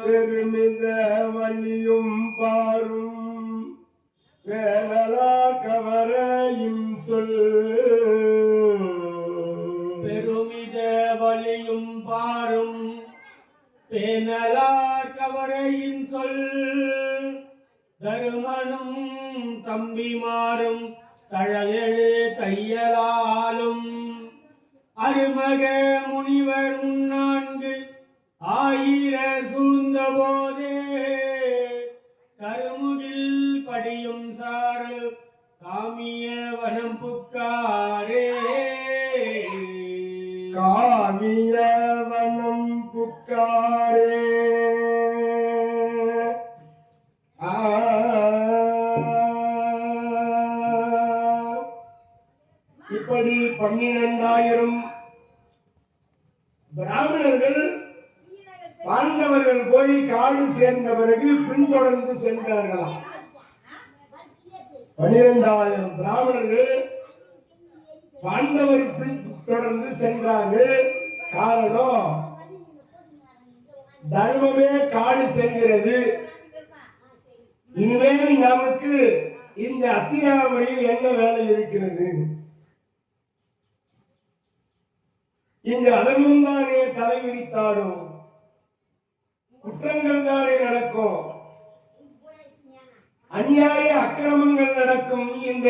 பெருமித வலியும் பாரும் வேலலா கவரையும் சொல் பெருமித வலியும் பாரும் பேனலா கவரையின் சொல் தருமனும் தம்பிமாரும் தழலெழு தையலாலும் அருமக முனிவர் முன்னான்கு ஆயிரர் சூழ்ந்த போதே கருமுகில் படியும் சாரல் காமிய வனம் புக்காரே காமிய வனம் புக்காரே இப்படி 12,000 பிராமணர்கள் பாண்டவர்கள் போய் காடு சேர்ந்த பிறகு பின்தொடர்ந்து சென்றார்களாம். 12,000 பிராமணர்கள் பாண்டவர் பின்தொடர்ந்து சென்றார்கள். காரணம், தர்மமே காடு செல்கிறது. இனிமேல் நமக்கு இந்த அத்தியாவரியில் என்ன வேலை இருக்கிறது? இந்த அதர்மம் தானே தலைவிரித்தாடும், குற்றங்கள் தானே நடக்கும், அநியாய அக்கிரமங்கள் நடக்கும். இந்த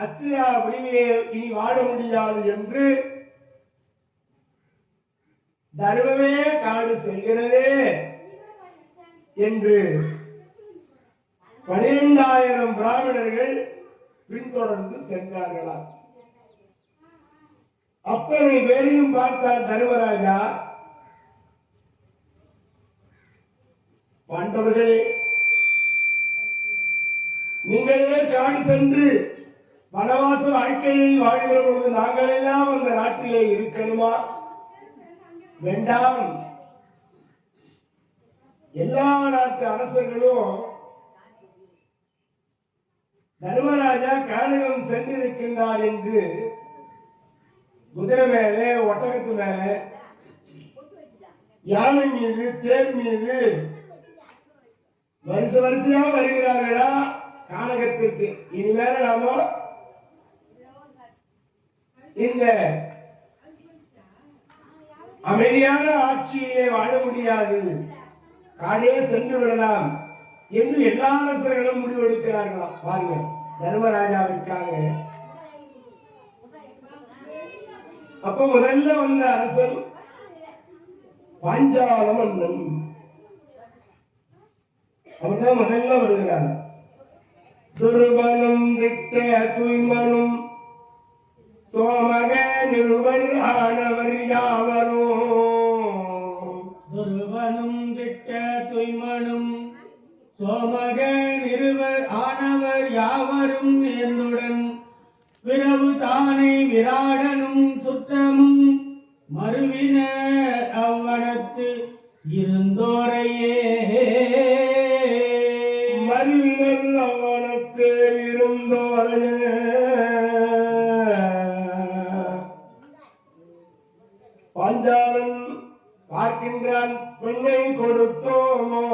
அத்தியாவரியிலே இனி வாழ முடியாது என்று தர்மமே காடு செல்கிறதே என்று 12,000 பிராமணர்கள் பின்தொடர்ந்து சென்றார்களாம். அத்தனை பேரையும் பார்த்தார் தர்மராஜா. பாண்டவர்களே, நீங்களே காடு சென்று வனவாச வாழ்க்கையை வாழ்கிற பொழுது நாங்கள் எல்லாம் அந்த நாட்டிலே இருக்கணுமா? வேண்டாம். எல்லா நாட்டு அரசர்களும் தர்மராஜா கானகம் சென்றிருக்கின்றார் என்று குதிரை மேலே, ஒட்டகத்து மேலே, யானை மீது, தேர் மீது வரிசையா வருகிறார்களா கானகத்திற்கு? இனிமேல நாம இந்த அமைதியான ஆட்சியிலே வாழ முடியாது, காடே சென்று விடலாம் என்று எல்லா அரசர்களும் முடிவெடுக்கிறார்களாம். பாருங்க, தர்மராஜாவிற்காக. அப்ப முதல்ல வந்த அரசன் பாஞ்சால மன்னன். அவர்தான் முதல்ல வருகிறார். துருவனும் திட்ட தூய்மனும் சோமக நிருபர் ஆனவர் யாவரும். துருவனும் திட்ட தூய்மனும் சோமக நிருபர் ஆனவர் யாவரும் என்னுடன் விரவு தானை விராடனும் சுற்றமும் மறுவின அவ்வனத்து இருந்தோரையே. மறுவினர் அவ்வனத்து இருந்தோரையே. பாஞ்சாலன் பார்க்கின்றான். பெண்ணை கொடுத்தோமோ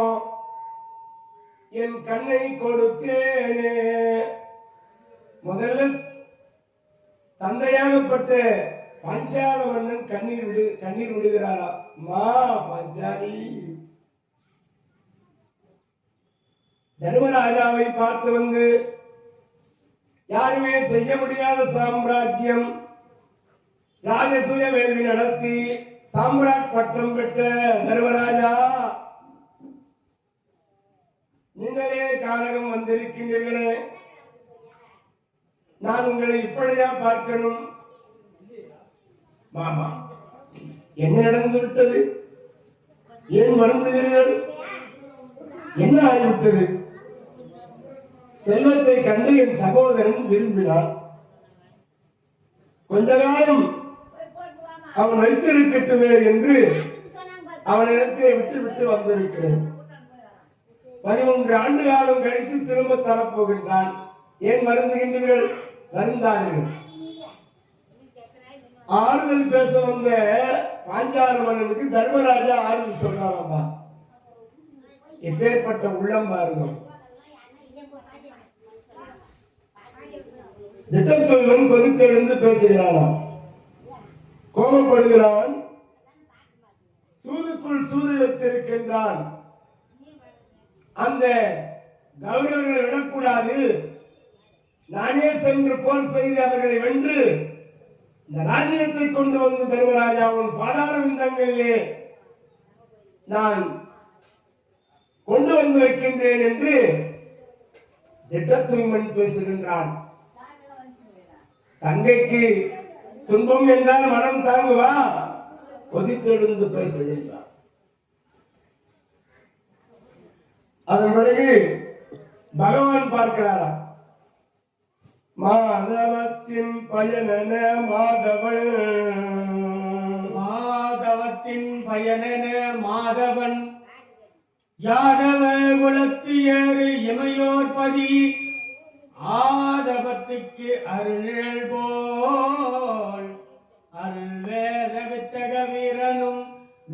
என் கண்ணை கொடுத்தேனே. முதல்ல தந்தையாகப்பட்ட பாஞ்சால மன்னன் கண்ணீர் விடுகிறாரா? மா பாஞ்சாலி, தர்மராஜாவை பார்த்து வந்து, யாருமே செய்ய முடியாத சாம்ராஜ்யம், ராஜசூய வேள்வி நடத்தி சாம்ராட் பட்டம் பெற்ற தர்மராஜா, நீங்களே கானகம் வந்திருக்கின்றீர்களே, நான் உங்களை இப்படியா பார்க்கணும்? மாமா, என்ன நடந்து விட்டது? ஏன் வருந்துகிறீர்கள்? என்ன ஆகிவிட்டது? செல்வத்தை கண்டு என் சகோதரன் விரும்பினான். கொஞ்ச காலம் அவன் வைத்திருக்கட்டுமே என்று அவனிடத்தை விட்டு வந்திருக்கிறேன். 13 ஆண்டு காலம் கழித்து திரும்ப தரப்போகின்றான். ஏன் வருந்துகின்றீர்கள்? வருந்தார்கள். ஆறுதல் பேச வந்த பாஞ்சால மன்னனுக்கு தர்மராஜா ஆறுதல் சொல்றாரப்பா. எப்பேற்பட்ட உள்ளம் பாருங்க. திட்டத்தொழிலன் கொதித்தெழுந்து பேசுகிறானாம். கோபப்படுகிறான். சூதுக்குள் சூது வைத்திருக்கின்றான். அந்த கௌரவர்களை விடக்கூடாது, நானே சென்று போர் செய்து அவர்களை வென்று இந்த ராஜ்யத்தை கொண்டு வந்து தர்மராஜாவின் பாதார விந்தங்களிலே நான் கொண்டு வந்து வைக்கின்றேன் என்று திட்டத்துய்மன் பேசுகின்றான். தங்கைக்கு துன்பம் என்றால் மனம் தாங்குவா? கொதித்தெழுந்து பேசுகின்றான். அதன் பிறகு பகவான் பார்க்கிறாரா, மாதவத்தின் பயனென மாதவன், மாதவத்தின் பயனென மாதவன், யாதவ குலத்தியர் இமையோர் பதி, ஆதவத்துக்கு அருள்நிழல் போல் அருள் வேத வித்தக வீரனும்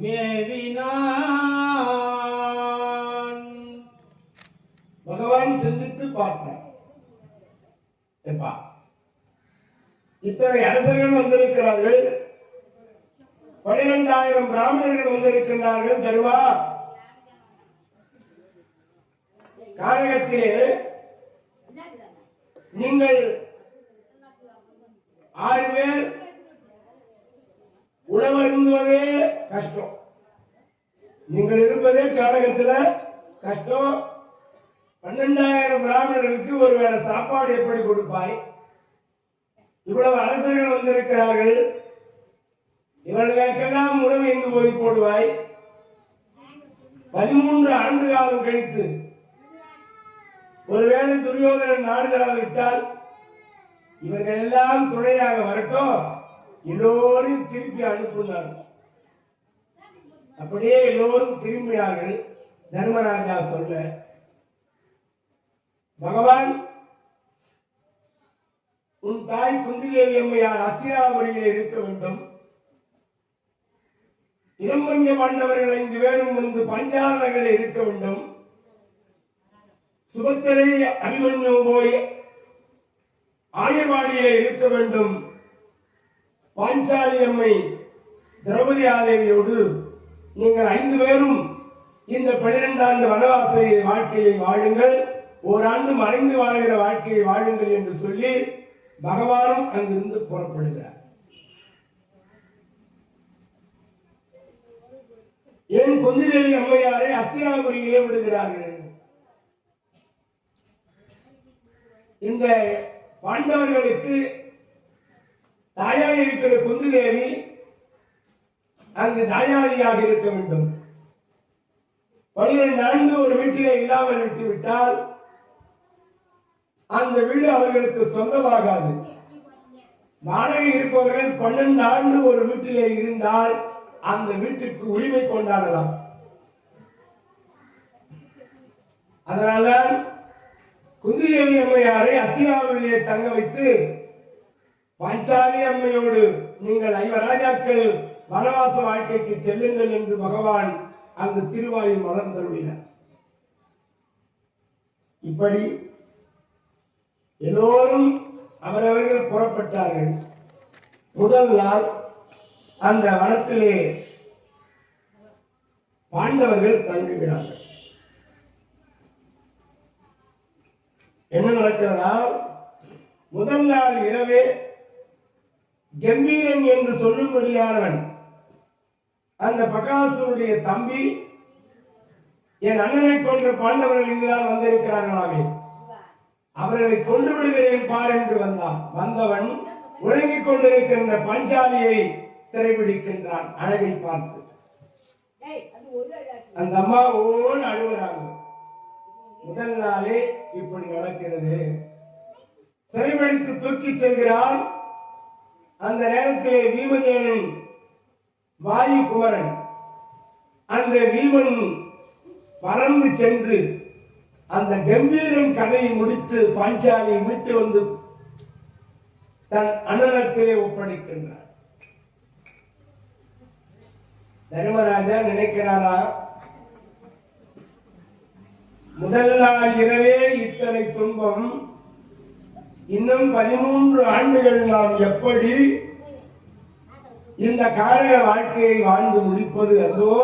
மேவினான். பகவான் சிந்தித்து பார்த்தார். இத்தனை அரசர்கள் வந்திருக்கிறார்கள், 12,000 பிராமணர்கள் வந்திருக்கின்றார்கள். தருவா காரகத்திலே நீங்கள் 6 பேர் உணவருந்துவதே கஷ்டம். நீங்கள் இருப்பதே காரகத்துல கஷ்டம். 12,000 பிராமணர்களுக்கு ஒருவேளை சாப்பாடு எப்படி கொடுப்பாய்? இவ்வளவு அரசர்கள் வந்திருக்கிறார்கள், இவர்களுக்கெல்லாம் உணவு எங்கு போய் போடுவாய்? 13 ஆண்டு காலம் கழித்து ஒருவேளை துரியோதனன் நாடுதலாவிட்டால் இவர்கள் எல்லாம் துணையாக வரட்டும், எல்லோரையும் திருப்பி அனுப்பினார். அப்படியே எல்லோரும் திரும்பினார்கள். தர்மராஜா சொல்ல, பகவான் உன் தாய் குந்திதேவி அம்மையார் அஸ்தினாபுரியிலே இருக்க வேண்டும். இடம்பஞ்ச பாண்டவர்கள் 5 பேரும் வந்து பஞ்சால நகரில் இருக்க வேண்டும். சுபத்திரை அபிமன்யு போய் ஆயர்வாடியிலே இருக்க வேண்டும். பாஞ்சாலி அம்மை திரௌபதி ஆதேவியோடு நீங்கள் 5 பேரும் இந்த 12 ஆண்டு வனவாச வாழ்க்கையை வாழுங்கள், ஓராண்டு மறைந்து வாழ்கிற வாழ்க்கையை வாழுங்கள் என்று சொல்லி பகவானும் அங்கிருந்து புறப்படுகிறார். ஏன் குந்திதேவி அம்மையாரை அஸ்தினாபுரியிலே விடுகிறார்கள்? இந்த பாண்டவர்களுக்கு தாயாக இருக்கிற குந்திதேவி அங்கு தாயாதியாக இருக்க வேண்டும். 12 ஆண்டு ஒரு வீட்டிலே இல்லாமல் விட்டுவிட்டால் அந்த வீடு அவர்களுக்கு சொந்தமாகாது. வாடகை இருப்பவர்கள் 12 ஆண்டு ஒரு வீட்டிலே இருந்தால் அந்த வீட்டுக்கு உரிமை கொண்டாடலாம். அதனால்தான் குந்திதேவி அம்மையாரை அஸ்தினாபுரியிலே தங்க வைத்து பாஞ்சாலி அம்மையோடு நீங்கள் 5 ராஜாக்கள் வனவாச வாழ்க்கைக்கு செல்லுங்கள் என்று பகவான் அங்கு திருவாயில் மலர்ந்தருளினார். இப்படி எல்லோரும் அவரவர்கள் புறப்பட்டார்கள். முதல் நாள் அந்த வனத்திலே பாண்டவர்கள் தங்குகிறார்கள். என்ன நடக்கிறதா? முதல் நாள் இரவே கம்பீரன் என்று சொல்லும்படியானவன் அந்த பகாசுருடைய தம்பி, என் அண்ணனை கொன்ற பாண்டவர்கள் இங்குதான் வந்திருக்கிறார்களாமே, அவர்களை கொன்று விடுகிறேன் பார் என்று வந்தான். வந்தவன் உறங்கிக் கொண்டிருக்கின்ற பாஞ்சாலியை சிறைபிடிக்கின்றான். அழகை பார்த்து அந்த அம்மா ஓடு அழுகிறாங்க. முதல் நாளே இப்படி நடக்கிறது. சிறைபிடித்து தூக்கி செல்கிறான். அந்த நேரத்திலே வீமதேவன் வாயு குமரன் அந்த வீமன் பறந்து சென்று அந்த கம்பீரன் கதையை முடித்து பாஞ்சாலியை மீட்டு வந்து தன் அண்ணனத்திலே ஒப்படைக்கின்றார். தர்மராஜா நினைக்கிறாரா, முதல் நாள் இரவே இத்தனை துன்பம், இன்னும் 13 ஆண்டுகள் நாம் எப்படி இந்த காரக வாழ்க்கையை வாழ்ந்து முடிப்பது அதோ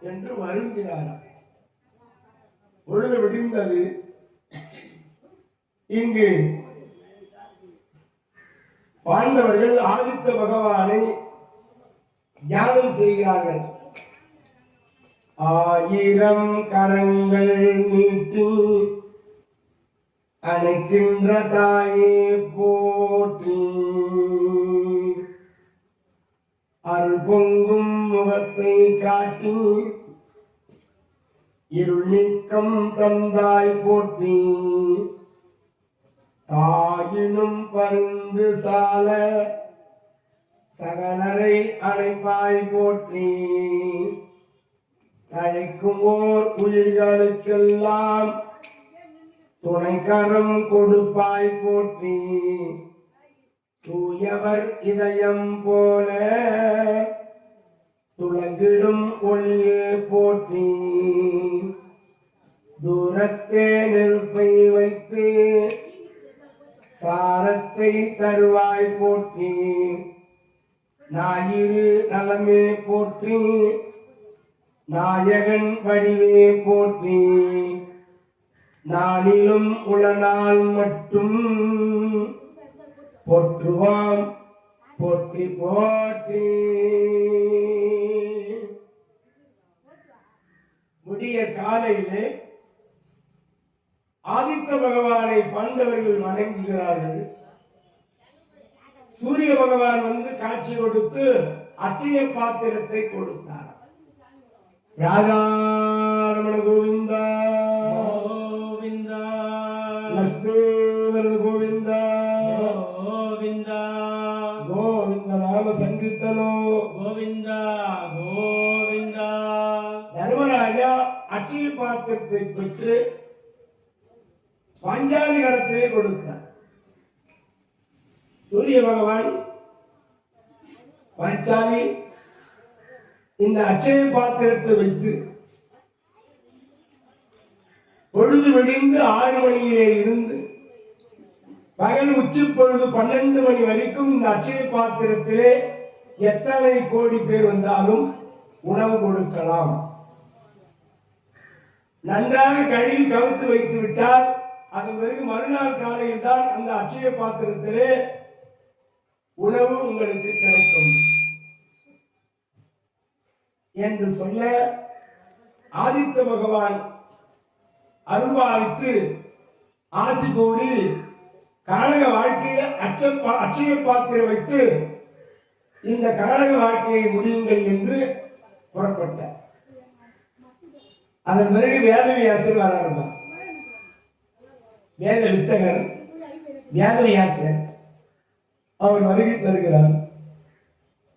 என்று வருந்தினார். பொழுது விடிந்தது. இங்கு பாண்டவர்கள் ஆதித்த பகவானை தியானம் செய்கிறார்கள். ஆயிரம் கரங்கள் நீட்டி அணைக்கின்ற தாயே போற்றி. அருள் பொங்கும் முகத்தை காட்டி இருள் நீக்கம் தந்தாய் போற்றி. தாயினும் பருந்து சால சகலரை அழைப்பாய் போற்றி. தழைக்கும் ஓர் உயிர்களுக்கெல்லாம் துணைக்கரம் கொடுப்பாய் போற்றி. தூயவர் இதயம் போல துளங்கிடும் ஒளியே போற்றி. தூரத்தே நெருப்பை வைத்து சாரத்தை தருவாய் போற்றி. ஞாயிறு நலமே போற்றி. நாயகன் வடிவே போற்றி. நாளிலும் உளநாள் மட்டும் போற்றுவாம் போற்றி போற்றி. முடிய காலையிலே ஆதித்த பகவானை பாண்டவர்கள் வணங்குகிறார்கள். சூரிய பகவான் வந்து காட்சி கொடுத்து அட்சய பாத்திரத்தை கொடுத்தார். ராஜாரமண கோவிந்தா கோவிந்தா லட்சுமி கோவிந்தா கோவிந்தா கோவிந்த நாம சங்கீர்த்தனோ கோவிந்தா கோவிந்தா. தர்மராஜா அட்சய பாத்திரத்தை பெற்று பாஞ்சாலி கரத்திலே கொடுத்தார். சூரிய பகவான் பாஞ்சாலி இந்த அட்சய பாத்திரத்தை வைத்து பொழுது விடிந்து 6 மணியிலே இருந்து பகல் உச்சி பொழுது 12 மணி வரைக்கும் இந்த அட்சய பாத்திரத்திலே எத்தனை கோடி பேர் வந்தாலும் உணவு கொடுக்கலாம். நன்றாக கழுவி கவுத்து வைத்து விட்டால் அதன் பிறகு மறுநாள் காலையில் தான் அந்த அட்சய பாத்திரத்திலே உணவு உங்களுக்கு கிடைக்கும் என்று சொல்ல ஆதித்த பகவான் அருள்பாலித்து ஆசி கூறி கானக வாழ்க்கையை அட்சய பாத்திரம் வைத்து இந்த கானக வாழ்க்கையை முடியுங்கள் என்று புறப்பட்டார். அதன் பிறகு வேதவியாசர் வர ஆரம்பித்தார். வேத வித்தகர் வேதவியாசர் அவர் வருகை தருகிறார்.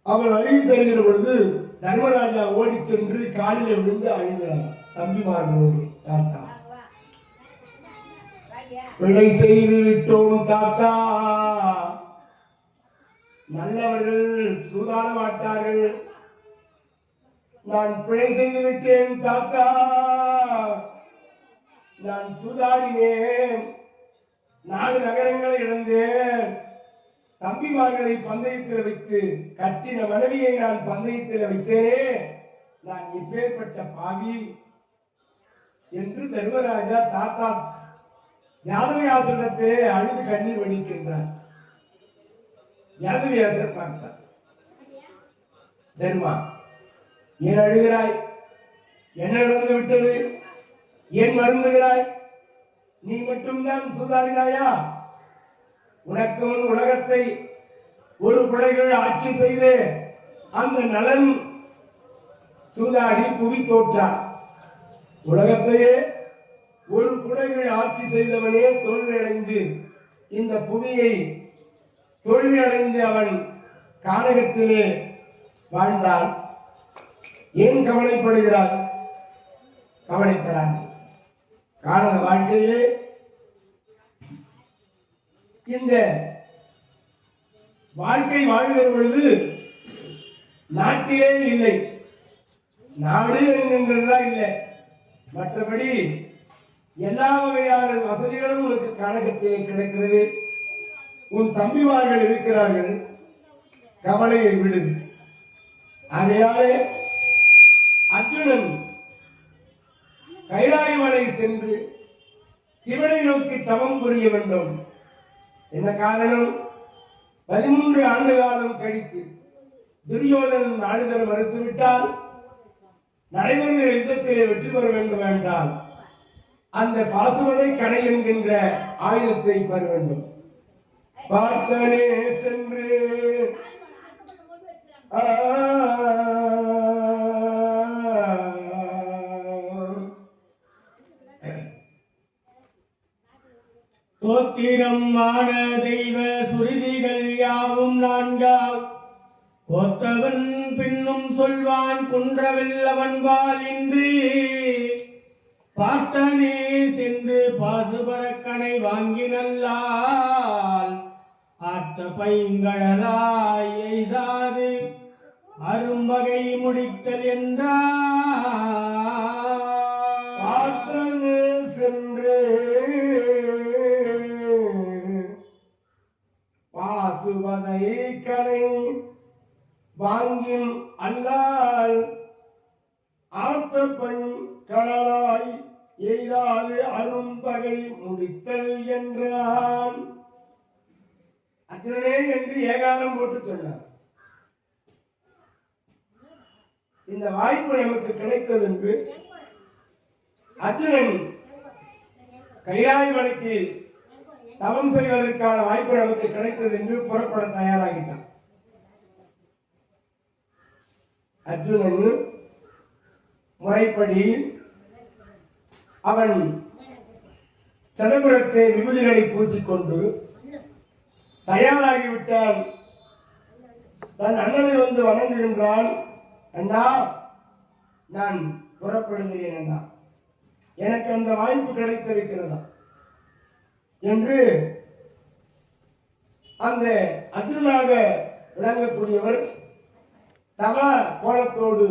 அவர் வருகை தருகிற பொழுது தர்மராஜா ஓடி சென்று காலில் விழுந்து அழுகிறார். தம்பிமார்களோடு, தாத்தா பிழை செய்து விட்டோம் தாத்தா, நல்லவர்கள் சூதாட மாட்டார்கள். நான் பிழை செய்து விட்டேன் தாத்தா, நான் சூதாடினேன், 4 நகரங்களை இழந்தேன், தம்பிமார்களை பந்தயத்தில் வைத்து கட்டின மனைவியை நான் பந்தயத்தில் வைத்தேனே, நான் இப்பேற்பட்ட பாவி என்று தர்மராஜா தாத்தா ஞானவியாசரிடத்தே அழுது கண்ணீர் வடிக்கின்றார். ஞானவியாசர் பார்த்தார். தர்மா, ஏன் அழுகிறாய்? என்ன நடந்து விட்டது? ஏன் வருந்துகிறாய்? நீ மட்டும்தான் சூதாடினாயா? உனக்கு முன் உலகத்தை ஒரு பிள்ளைகள் ஆட்சி செய்து அந்த நலன் சூதாடி புவி தோற்றார். உலகத்தையே ஒரு குடைகள் ஆட்சி செய்தவனே தோல்வியடைந்து இந்த புவியை தோல்வியடைந்து அவன் கானகத்திலே வாழ்ந்தான். ஏன் கவலைப்படுகிறார்? கவலைப்படாது. கானக வாழ்க்கையிலே இந்த வாழ்க்கை வாழ்கிற பொழுது நாட்டிலே இல்லை, நாடு என்கின்றதா இல்லை, மற்றபடி எல்லா வகையான வசதிகளும் உனக்கு கானகத்திலே கிடைக்கிறது. உன் தம்பிமார்கள் இருக்கிறார்கள், கவலையை விடு. அதனாலே அர்ஜுனன் கைலாயமலை சென்று சிவனை நோக்கி தவம் புரிய வேண்டும். என்ன காரணம்? 13 ஆண்டு காலம் கழித்து துரியோதனன் நாடுதல் மறுத்துவிட்டால் நடைபெறுகிற யுத்தத்திலே வெற்றி பெற வேண்டும் என்றால் அந்த பாசுபதை கடை என்கின்ற ஆயுதத்தை பெற வேண்டும். பார்த்தனே சென்று தோத்திரம் மான தெய்வ சுருதிகள் யாவும் நான்காம் கோத்தவன் பின்னும் சொல்வான் குன்றவெல்லவன்பால் இன்று பார்த்தனே சென்று பாசுபரக்கனை வாங்கி நல்லால் ஆத்த பைங்கழலாய் எய்தாது அரும்பகை முடித்தல் என்றார். சென்று பாசுபதை கனை வாங்கின் அல்லால் ஆத்த பைங்கழலாய் எய்தாது அரும்பகை முடித்தல் என்றான். அர்ஜுனனே என்று ஏகாரம் போட்டு சொன்னார். இந்த வாய்ப்பு நமக்கு கிடைத்தது என்று அர்ஜுனன் கைலாய மலைக்கு தவம் செய்வதற்கான வாய்ப்பு நமக்கு கிடைத்தது என்று புறப்பட தயாராகிட்டான். அர்ஜுனன் முறைப்படி அவன் சடபுரத்தை விபூதிகளை பூசிக்கொண்டு தயாராகிவிட்டான். தன் அண்ணனை வந்து வணங்குகின்றான். அண்ணா, நான் புறப்படுகிறேன் அண்ணா, எனக்கு அந்த வாய்ப்பு கிடைத்திருக்கிறதா என்று அந்த அர்ஜுனனாக விளங்கக்கூடியவர் தவ கோலத்தோடு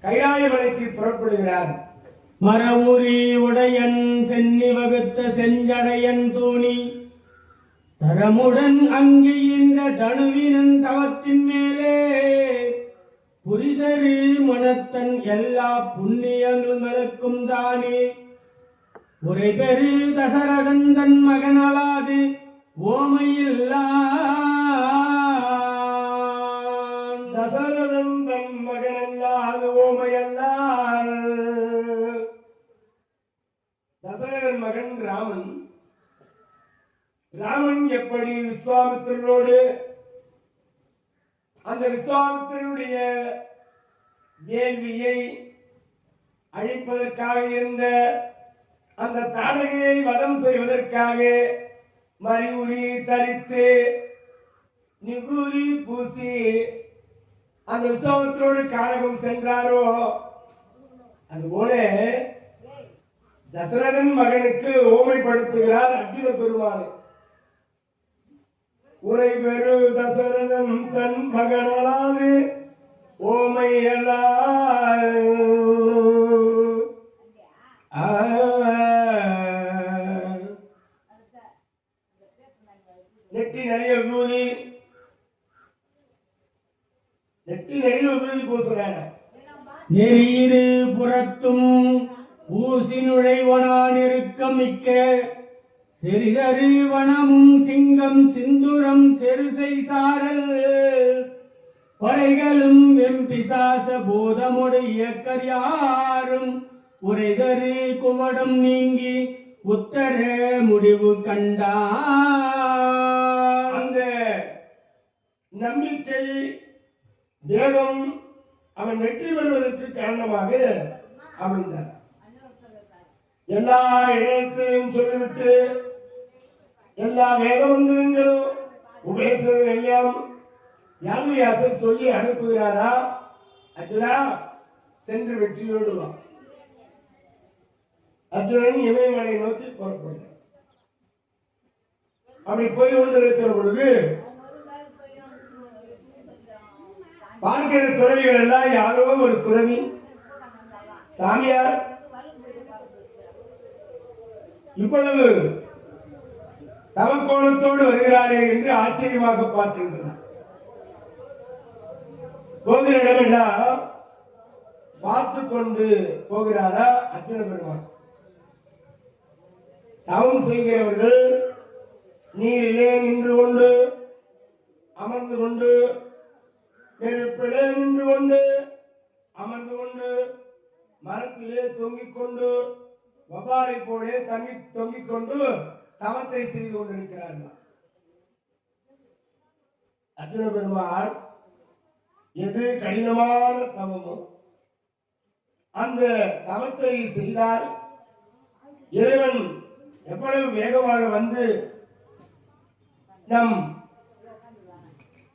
கைலாய மலைக்கு புறப்படுகிறார். மரமுறி உடையன் சென்னி வகுத்த செஞ்சடையன் தூணி தரமுடன் அங்கு இந்த தனுவினன் தவத்தின் மேலே புரிதரு மனத்தன் எல்லா புண்ணியங்களுக்கும் தானே உரை பெரு தசரதன் தன் மகனலாது ஓமையில்லா. தசரதன் தன் மகனல்லாது ஓமையல்லால். தசரதன் மகன் ராமன். ராமன் எப்படி விஸ்வாமித்திரனோடு அந்த விஸ்வாமித்திரனுடைய வேள்வியை அழிப்பதற்காக இருந்த அந்த தாடகையை வதம் செய்வதற்காக மறிவுரி தரித்து நிபூதி பூசி அந்த விஸ்வாமித்திரனோடு கானகம் சென்றாரோ, அதுபோல தசரதன் மகனுக்கு ஓமைப்படுத்துகிறார் அர்ஜுன பெருமாள். உரை பெரு தசரதன் தன் மகனாது ஓமையல்லா. நெற்றி நிறைய விபூதி, நெற்றி நிறைய விபூதி பூசுறாங்க. நெறியிரு புறத்தும் ஊசி நுழைவனான் இருக்க சிறிதரு வனமும் சிங்கம் சிந்துரம் செருசை சாரல் பறைகளும் வெம்பிசாச போதமுடு இயக்கர் யாரும் உரைதரு குவடம் நீங்கி உத்தர முடிவு கண்டார். அந்த நம்பிக்கை தேவம் அவன் வெற்றி பெறுவதற்கு காரணமாக அமைந்தார். எல்லா இடத்தையும் சொல்லிவிட்டு எல்லா வேதவந்தங்களும் உபேசம் எல்லாம் யாதவியாசர் சொல்லி அனுப்புகிறாரா, அர்ஜுனா சென்று வெற்றியோடு வா. அர்ஜுனன் இமயமலை நோக்கி புறப்படுகிறார். அப்படி போய் கொண்டிருக்கிற பொழுது பார்க்கிற துறவிகள் எல்லாம் யாரோ ஒரு துறவி சாமியார் இவ்வளவு தவக்கோணத்தோடு வருகிறாரே என்று ஆச்சரியமாக பார்க்கின்றனர். போகிற இடமெல்லாம் பார்த்து கொண்டு போகிறாரா அர்ஜுன பெருமான். தவம் செய்கிறவர்கள் நீரிலே நின்று கொண்டு அமர்ந்து கொண்டு நெருப்பிலே நின்று கொண்டு அமர்ந்து கொண்டு மரத்திலே தொங்கிக் கொண்டு வவ்வாலை போலே தொங்கிக் கொண்டு தவத்தை செய்து கொண்டிருக்கிறார்கள். அர்ஜுன பெருமாள் எது கடினமான தவமோ அந்த தவத்தை செய்தால் இறைவன் எவ்வளவு வேகமாக வந்து நம்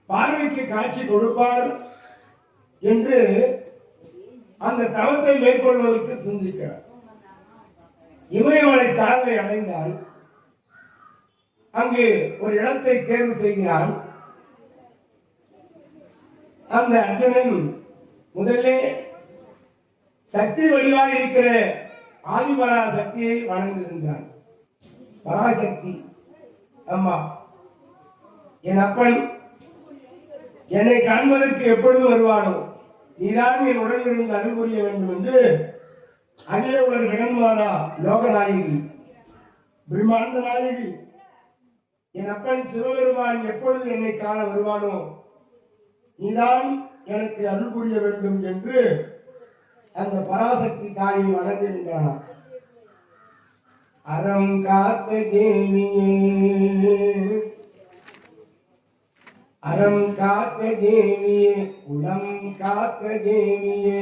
பார்வைக்கு காட்சி கொடுப்பார் என்று அந்த தவத்தை மேற்கொள்வதற்கு சிந்திக்கிறார். இமயமலை சார்பை அடைந்தால் அங்கு ஒரு இடத்தை தேர்வு செய்கிறான். அந்த அர்ஜுனன் முதலே சக்தி வடிவாக இருக்கிற ஆதிபரா சக்தியை வணங்குகின்றான். பராசக்தி அம்மா, என் அப்பன் என்னை காண்பதற்கு எப்பொழுது வருவானோ, நீதான் என் உடன் இருந்து அருள் புரிய வேண்டும் என்று அகில உலக ஜெகன்மாதா லோகநாயகி பிரம்மாண்ட நாயகி என் அப்பன் சிவபெருமான் எப்பொழுது என்னை காண வருவானோ நீதான் எனக்கு அருள் புரிய வேண்டும் என்று அந்த பராசக்தி தாயை வணங்குகின்றானா. அறம் காத்த தேவியே, அறம் காத்த தேவியே, உளம் காத்த தேவியே,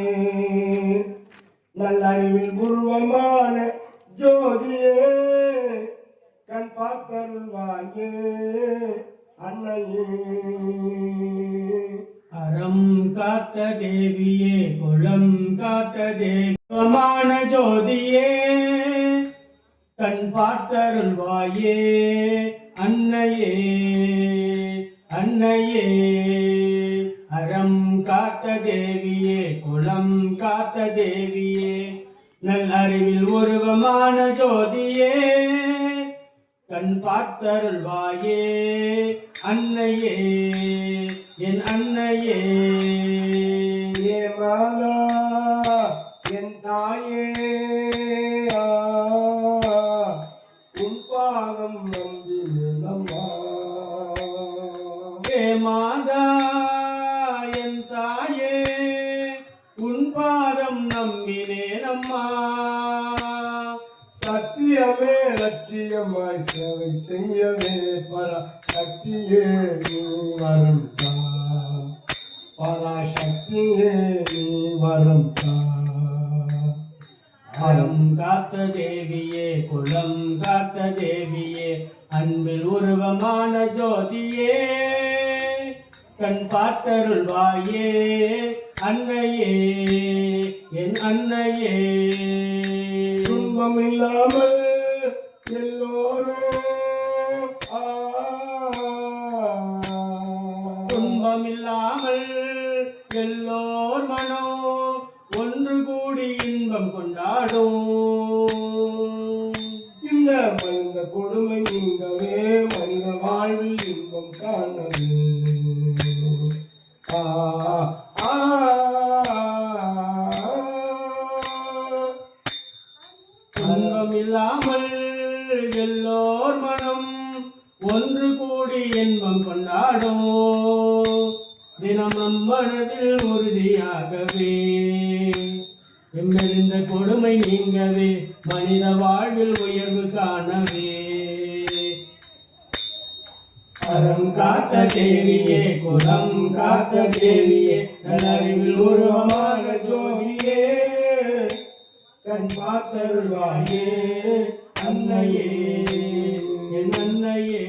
நல்லறிவில் உருவமான ஜோதியே, கண் பார்த்தருள்வாயே அன்னையே. அறம் காத்த தேவியே, குளம் காத்த தேவமான ஜோதியே, கண் பார்த்தருள்வாயே அன்னையே அன்னையே. அறம் காத்த தேவியே, குளம் காத்த தேவியே, நல் அறிவில் உருவமான ஜோதியே, கண் பார்த்தருள்வாயே அன்னையே என் அன்னையே. ஏ மாதா என் தாயே, உன் பாதம் நம்பினம்மா. ஏ மாதா என் தாயே, உன் பாதம் நம்பினேனம்மா. சத்தியமே லட்சியமாய் சேவை செய்யவே பராசக்தியே நீ வரம் தா, பராசக்தியே நீ வரம் தா. அறம் காத்த தேவியே, குளம் காத்த தேவியே, அன்பில் உருவமான ஜோதியே, கண் பார்த்தருள்வாயே அன்னையே என் அன்னையே. துன்பம் இல்லாமல் எல்லோரும் துன்பம் இல்லாமல் எல்லோர் மனோ ஒன்று கூடி இன்பம் கொண்டாடும். இந்த மனித கொடுமை நீங்கவே, மனித வாழ்வில் இன்பம் காணவே. துன்பம் இல்லாமல் எல்லோர் மனம் ஒன்று கூடி இன்பம் கொண்டாடும். தினம் நம் மனதில் உறுதியாகவே எம்மெறிந்த கொடுமை நீங்கவே, மனித வாழ்வில் உயர்வு காணவே. அறம் காத்த தேவியே, குலம் காத்த தேவியே, நல்லறிவில் உருவமான ஜோதியே, கண் பார்த்தருள்வாயே அன்னையே என் அன்னையே.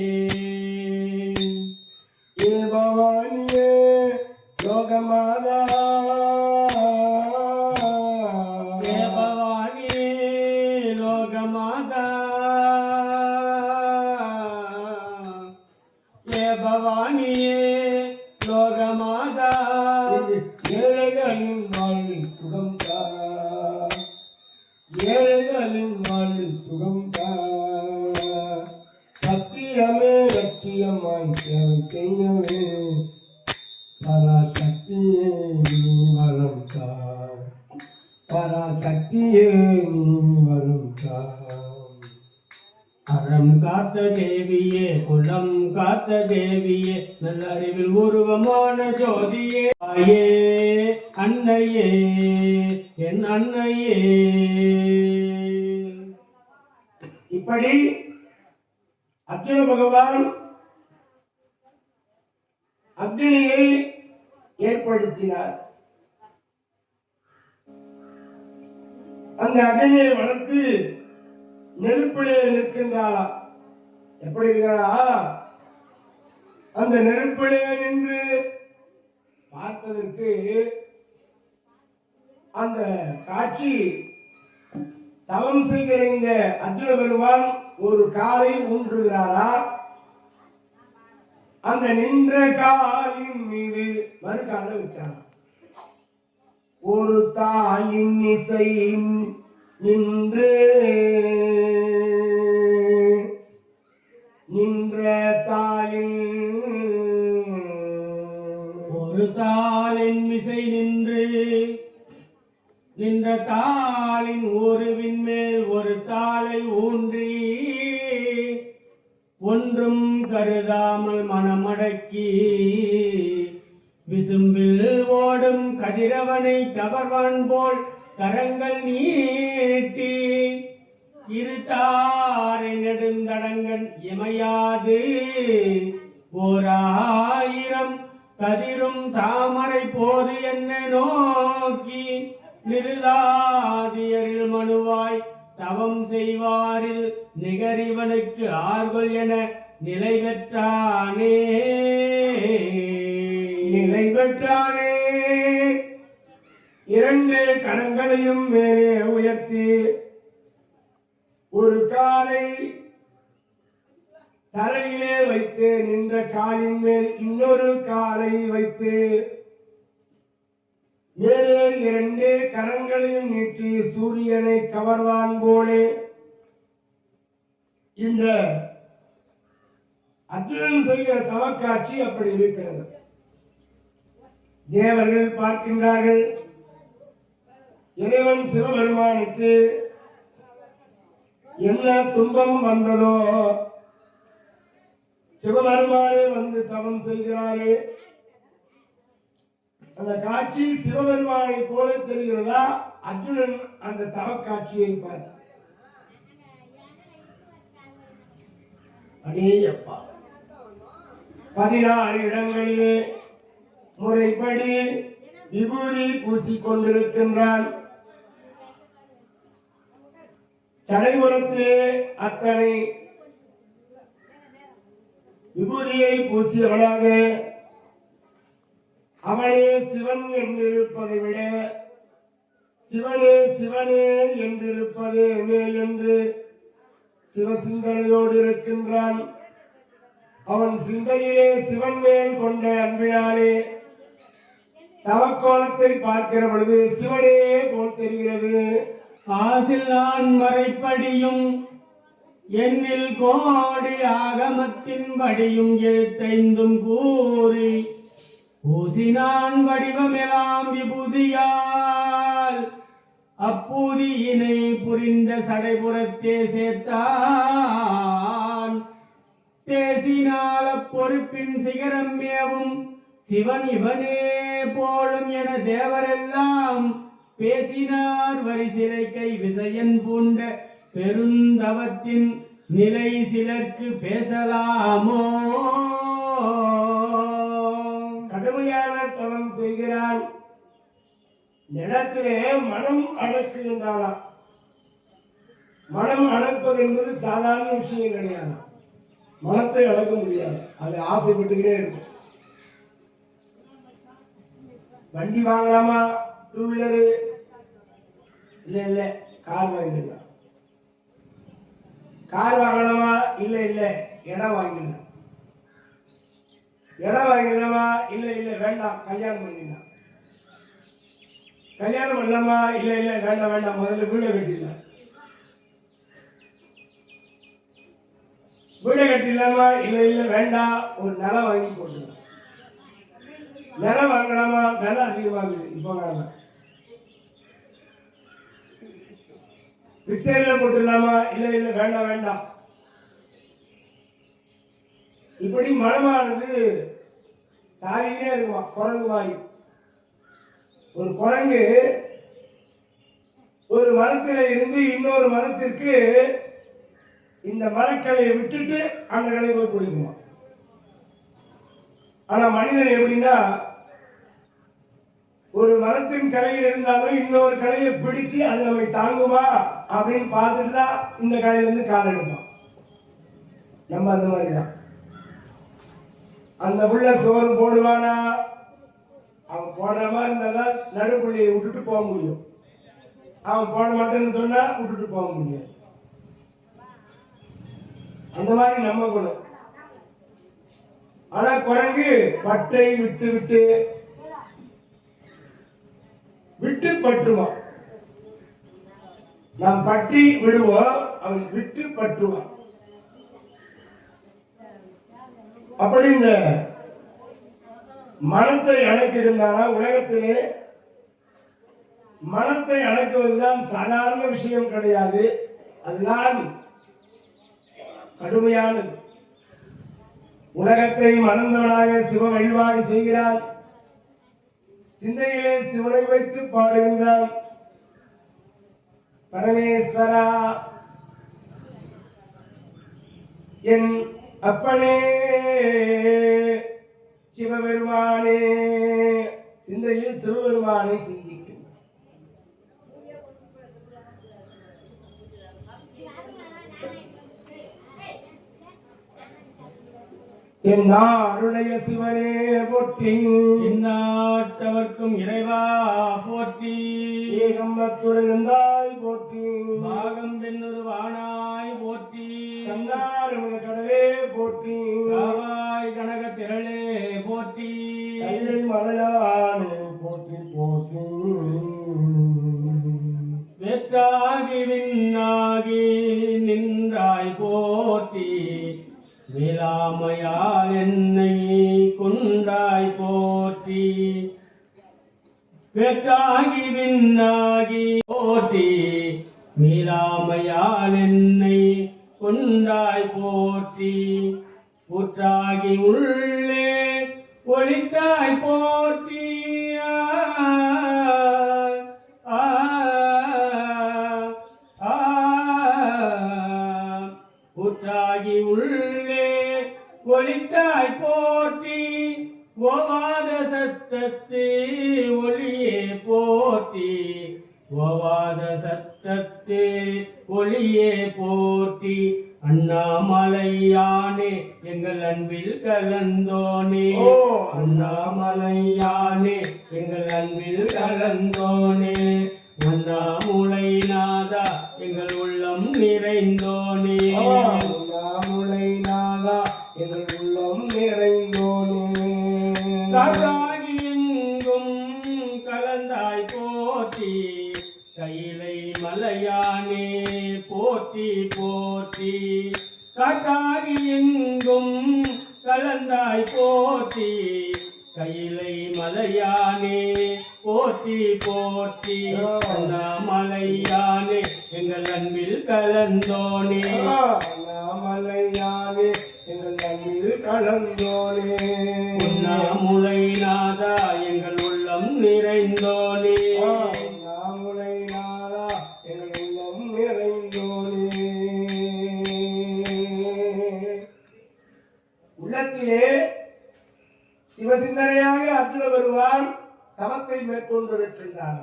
ஏ பவானியே லோகமாதா, ஏ பவானியே லோகமாதா, ஏ பவானியே லோகமாதா. ஏழைகளின் வாழ்வில் சுகம் தா, ஏழைகளின் வாழ்வில் சுகம் தா. சத்தியமே லட்சியமாய் சேவை செய்யவே பராசக்தியே நீ வரம் தா, பராசக்தியே நீ வரம் தா. அறம் காத்த தேவியே, குலம் காத்த தேவியே, நல்ல அறிவில் உருவமான ஜோதியே, தாயே அன்னையே, என் அன்னையே. இப்படி அர்ஜுன பகவான் அக்னியை ஏற்படுத்தினார். அந்த அக்னியை வளர்த்து நெருப்பிலே நிற்கின்றாளா? எப்படி இருக்கிறா? அந்த நெருப்பிலே நின்று பார்ப்பதற்கு அந்த காட்சி தவம் செய்கிற இந்த அர்ஜுன பெருமான் ஒரு காலை ஊன்றுகிறாரா? அந்த நின்ற காலின் மீது மறுகால வச்சார். ஒரு தாயின் இசை நின்று நின்ற தாயின் ஒரு தாளின் மிசை நின்று நின்ற தாளின் ஒருவின் மேல் ஒரு தாளை ஊன்றி ஒன்றும் கருதாமல் மனமடக்கி விசும்பில் ஓடும் கதிரவனை கவர்வான் போல் கரங்கள் நீட்டி இரு தாரை நெடுந்தடங்கன் இமையாது ஓராயிரம் கதிரும் தாமரை போது என்ன நோக்கி நிருதாதியரில் மனுவாய் தவம் செய்வாரில் நிகரிவனுக்கு ஆர்வல் என நிலை பெற்றானே. நிலை பெற்றானே. இரண்டு கரங்களையும் மேலே உயர்த்தி ஒரு காலை தலையிலே வைத்து நின்ற காலின் மேல் இன்னொரு காலை வைத்து மேலே இரண்டு கரங்களையும் நீட்டி சூரியனை கவர்வான் போலே இந்த அர்ஜுனன் செய்கிற தவக்காட்சி அப்படி இருக்கிறது. தேவர்கள் பார்க்கின்றார்கள். இறைவன் சிவபெருமானுக்கு என்ன துன்பம் வந்ததோ, சிவபெருமானே வந்து தவம் செய்கிறாரே, அந்த காட்சி சிவபெருமானை போல தெரிகிறதா? அர்ஜுனன் அந்த தவக்காட்சியை பார்த்து அடேயப்பா 16 இடங்களிலே முறைப்படி விபூதி பூசிக்கொண்டிருக்கின்றான். சடைமுறத்திலே அத்தனை விபூதியை பூசியவனாக அவனே சிவன் என்றிருப்பதை விட சிவனே சிவனே என்றிருப்பதே மேல் என்று சிவசிந்தனையோடு இருக்கின்றான். அவன் சிந்தையிலே சிவன் மேல் கொண்ட அன்பினாலே தவக்கோலத்தை பார்க்கிற பொழுது சிவனே போல் தெரிகிறது. ஆசில் நான் மறைப்படியும் என்னில் கோடி ஆகமத்தின் படியும் எழுத்தைந்தும் கூறி பூசினான் வடிவமெல்லாம் விபூதியால் அப்பூதியினை புரிந்த சடைபுறத்தே சேர்த்தான். பேசினால பொறுப்பின் சிகரம் மேவும் சிவன் இவனே போலும் என தேவரெல்லாம் பேசினார். வரிசிலை கை விசயன் பூண்ட பெருந்தவத்தின் நிலை சிலர்க்கு பேசலாமோ? கடுமையான தவம் செய்கிறான். இடத்திலே மனம் அடக்குகின்றானா? மனம் அடக்குவது என்பது சாதாரண விஷயம் கிடையாது. மனத்தை அடக்க முடியாது. அது ஆசைப்பட்டுக்கிட்டே இருக்கும். வண்டி வாங்கலாமா? 2 வீலரு? இல்ல கார் வாங்கிடலாம். கார் வாங்கலாமா? இல்ல இடம் வாங்கிடலாம். இடம் வாங்கிடலாமா? இல்ல வேண்டாம் கல்யாணம் பண்ணிடலாம். கல்யாணம் பண்ணலாமா? இல்ல வேண்டாம் முதல்ல வீடை கட்டிடலாம். வீடை கட்டிடலாமா? இல்ல வேண்டாம் ஒரு நிலம் வாங்கி போட்டுடலாம். நிலம் வாங்கலாமா? விலை அதிகமாகுது, இப்ப வேண்டாம். பிக்சைல போட்டுடலாமா? இல்ல வேண்டாம் இப்படி மனமானது தாவினே இருக்குமா குரங்கு மாதிரி. ஒரு குரங்கு ஒரு மரத்தில் இருந்து இன்னொரு மரத்திற்கு இந்த மரக்கலையை விட்டுட்டு அந்த கலையை போய் பிடிக்குமா. ஆனா மனிதன் எப்படின்னா ஒரு மரத்தின் கலையில் இருந்தாலும் இன்னொரு கலையை பிடிச்சு அது நம்மை தாங்குமா அப்படின்னு பார்த்துட்டு தான் இந்த கலையிலிருந்து கால் எடுப்பான். நம்ம அந்த மாதிரிதான். அந்த புள்ள சோறு போடுவானா, அவன் போடுற மாதிரி இருந்தாதான் நடுப்புள்ளியை விட்டுட்டு போக முடியும். அவன் போட மாட்டேன்னு சொன்னா விட்டுட்டு போக முடியாது. அந்த மாதிரி நம்ம குணம். ஆனா குரங்கு பட்டை விட்டு விட்டு விட்டு பற்றுவான். நாம் பற்றி விடுவோம், அவன் விட்டு பற்றுவான். அப்படி இந்த மனத்தை அடக்கியிருந்தானா உலகத்திலே மனத்தை அடக்குவதுதான் சாதாரண விஷயம் கிடையாது. அதுதான் கடுமையானது. உலகத்தை மறந்தவனாக சிவ வழிபாடு செய்கிறான். சிந்தையிலே சிவனை வைத்து பாடுகின்றான். பரமேஸ்வரா என் அப்பனே சிவபெருமானே, சிந்தையில் சிவபெருமானை சிந்திக்கும். என்னாருடைய சிவனே போற்றி, இந்நாட்டவர்க்கும் இறைவா போற்றி, ஏகம்பத்துறை இருந்தாய் போற்றி, பாகம் பெண்ணொரு வானாய் போற்றி, கண்ணாரமுத கடலே போற்றி, காவாய் கனக திரளே போற்றி, கைலை மலையானே போற்றி போற்றி, வெற்றாகி விண்ணாகி நின்றாய் போற்றி, வேளாமையால் என்னை கொண்டாய் போற்றி, வெற்றாகி விண்ணாகி போற்றி, மீளாமையால் என்னை கொண்டாய் போற்றி, ஊற்றாகி உள்ளே ஒளித்தாய் போற்றி, ஊற்றாகி உள்ளே ஒளித்தாய் போற்றி, ஓவாத சத்தத்து ஒளியே போற்றி, ஓவாத சத்தத்து ஒளியே போற்றி, அண்ணாமலையானே எங்கள் அன்பில் கலந்தோனே, அண்ணாமலையானே எங்கள் அன்பில் கலந்தோனே, அண்ணாமுலை நாதா எங்கள் உள்ளம் நிறைந்தோனே, அண்ணாமுலை நாதா எங்கள் உள்ளம் நிறைந்தோனே, காற்றாகி எங்கும் கலந்தாய் போற்றி, கையிலை மலையானே போற்றி போற்றி, காற்றாகி எங்கும் கலந்தாய் போற்றி, கையிலை மலையானே போற்றி போற்றி, அண்ணாமலையானே எங்கள் அன்பில் கலந்தோனே, அண்ணாமலையானே எங்கள் அன்பில் கலந்தோனே, அண்ணாமுலை நாதா எங்கள் உள்ளம் நிறைந்தோனே, அண்ணாமுலை நாதா எங்கள் உள்ளம் நிறைந்தோனே. உள்ளத்திலே சிவசிந்தனையாக அத்துண வருவான் தவத்தை மேற்கொண்டிருக்கின்றான்.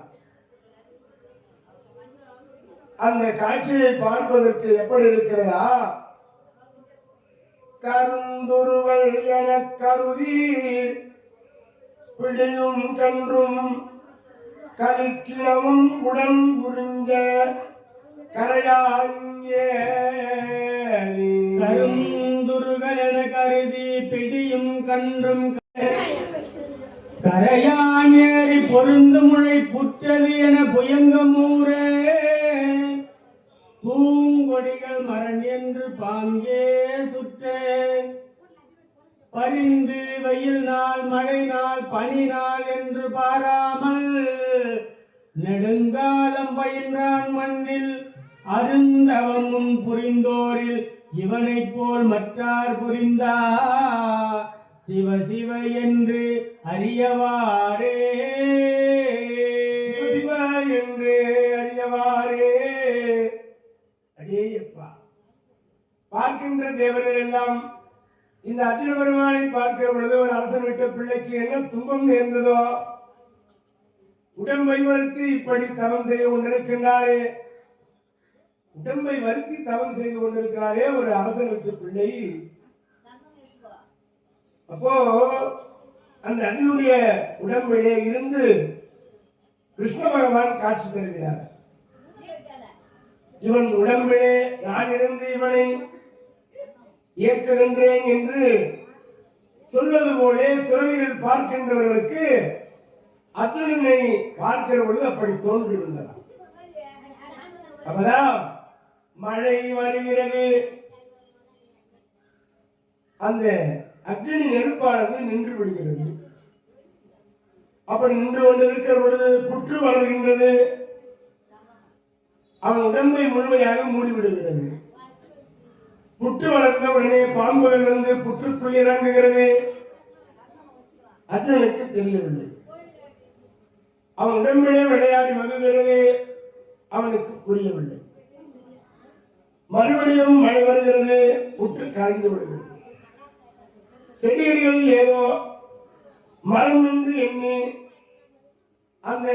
அந்த காட்சியை பார்ப்பதற்கு எப்படி இருக்கிறதா? கருந்துருவல் என கருதி பிடியும் கன்றும் கல்கிணமும் உடன் புரிஞ்ச கரையாங்கே, கருந்துருகள் என கருதி பிடியும் கன்றும் கரையான் ஏறி பொருந்து முளை புற்றது என புயங்கமூரே, பூங்கொடிகள் மரண் என்று பாங்கே சுற்ற, பரிந்து வெயில் நாள் மழை நாள் பனி நாள் என்று பாராமல் நெடுங்காலம் பயின்றான் மண்ணில் அருந்தவமும் புரிந்தோரில் இவனைப் போல் மற்றார் புரிந்தார் சிவ சிவ என்று அறியவாரே சிவ என்று அறியவாரே. அடேயப்பா, பார்க்கின்ற தேவர்கள் எல்லாம் இந்த அர்ஜுன பெருமானை பார்க்கிற பொழுது ஒரு அரசன் விட்ட பிள்ளைக்கு என்ன துன்பம் நேர்ந்ததோ, உடம்பை வருத்தி இப்படி தவம் செய்து கொண்டிருக்கின்றாரே, உடம்பை வருத்தி தவம் செய்து கொண்டிருக்கிறாரே ஒரு அரசன் விட்ட பிள்ளை. அப்போ அந்த அர்ஜுனுடைய உடம்பிலே இருந்து கிருஷ்ண பகவான் காட்சி தருகிறார். இவன் உடம்பிலே நான் இருந்து இவனை இயக்குகின்றேன் என்று சொல்வது போலே துறவிகள் பார்க்கின்றவர்களுக்கு அர்ஜுனனை பார்க்கிற பொழுது அப்படி தோன்றியிருந்தது. அப்பதான் மழை வருகிறது, அந்த அக்னி நெருப்பானது நின்று விடுகிறது. அப்படி நின்று கொண்டிருக்கிற பொழுது புற்று வளர்கின்றது, அவன் உடம்பை முழுமையாக மூடிவிடுகிறது. புற்று வளர்ந்த உடனே பாம்புகள் வந்து புற்றுக்குள் இறங்குகிறது. அர்ஜுனுக்கு தெரியவில்லை. அவன் உடம்பிலே விளையாடி மகிழ்கிறது, அவனுக்கு புரியவில்லை. மறுபடியும் மழை வருகிறது, புற்று கரைந்து விடுகிறது. செடிகளில் ஏதோ மரம் என்று எண்ணி அந்த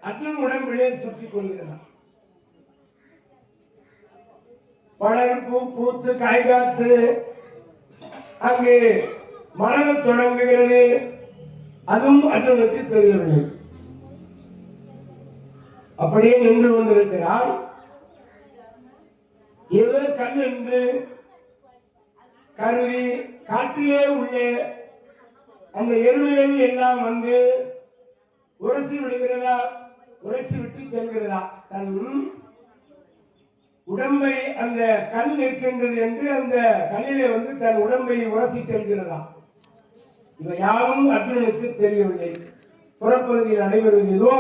அர்ஜுன் உடம்பிலே சுற்றிக் கொள்கிறான். வளர்ப்பு பூத்து காய் காத்து அங்கே மலர தொடங்குகிறது. அதுவும் அர்ஜுனுக்கு தெரியவில்லை. அப்படியே நின்று கொண்டிருக்கிறான். ஏதோ கல் என்று கருவி காட்டிலே உள்ளே அந்த எருமைகள் எல்லாம் வந்து உரைச்சி விடுகிறதா, உரைச்சி விட்டு செல்கிறதா. தன் உடம்பை அந்த கல் இருக்கின்றது என்று அந்த கல்லிலே வந்து தன் உடம்பை உரசி செல்கிறதா. இவை யாவும் அர்ஜுனனுக்கு தெரியவில்லை. புறப்பகுதியில் நடைபெறுவதோ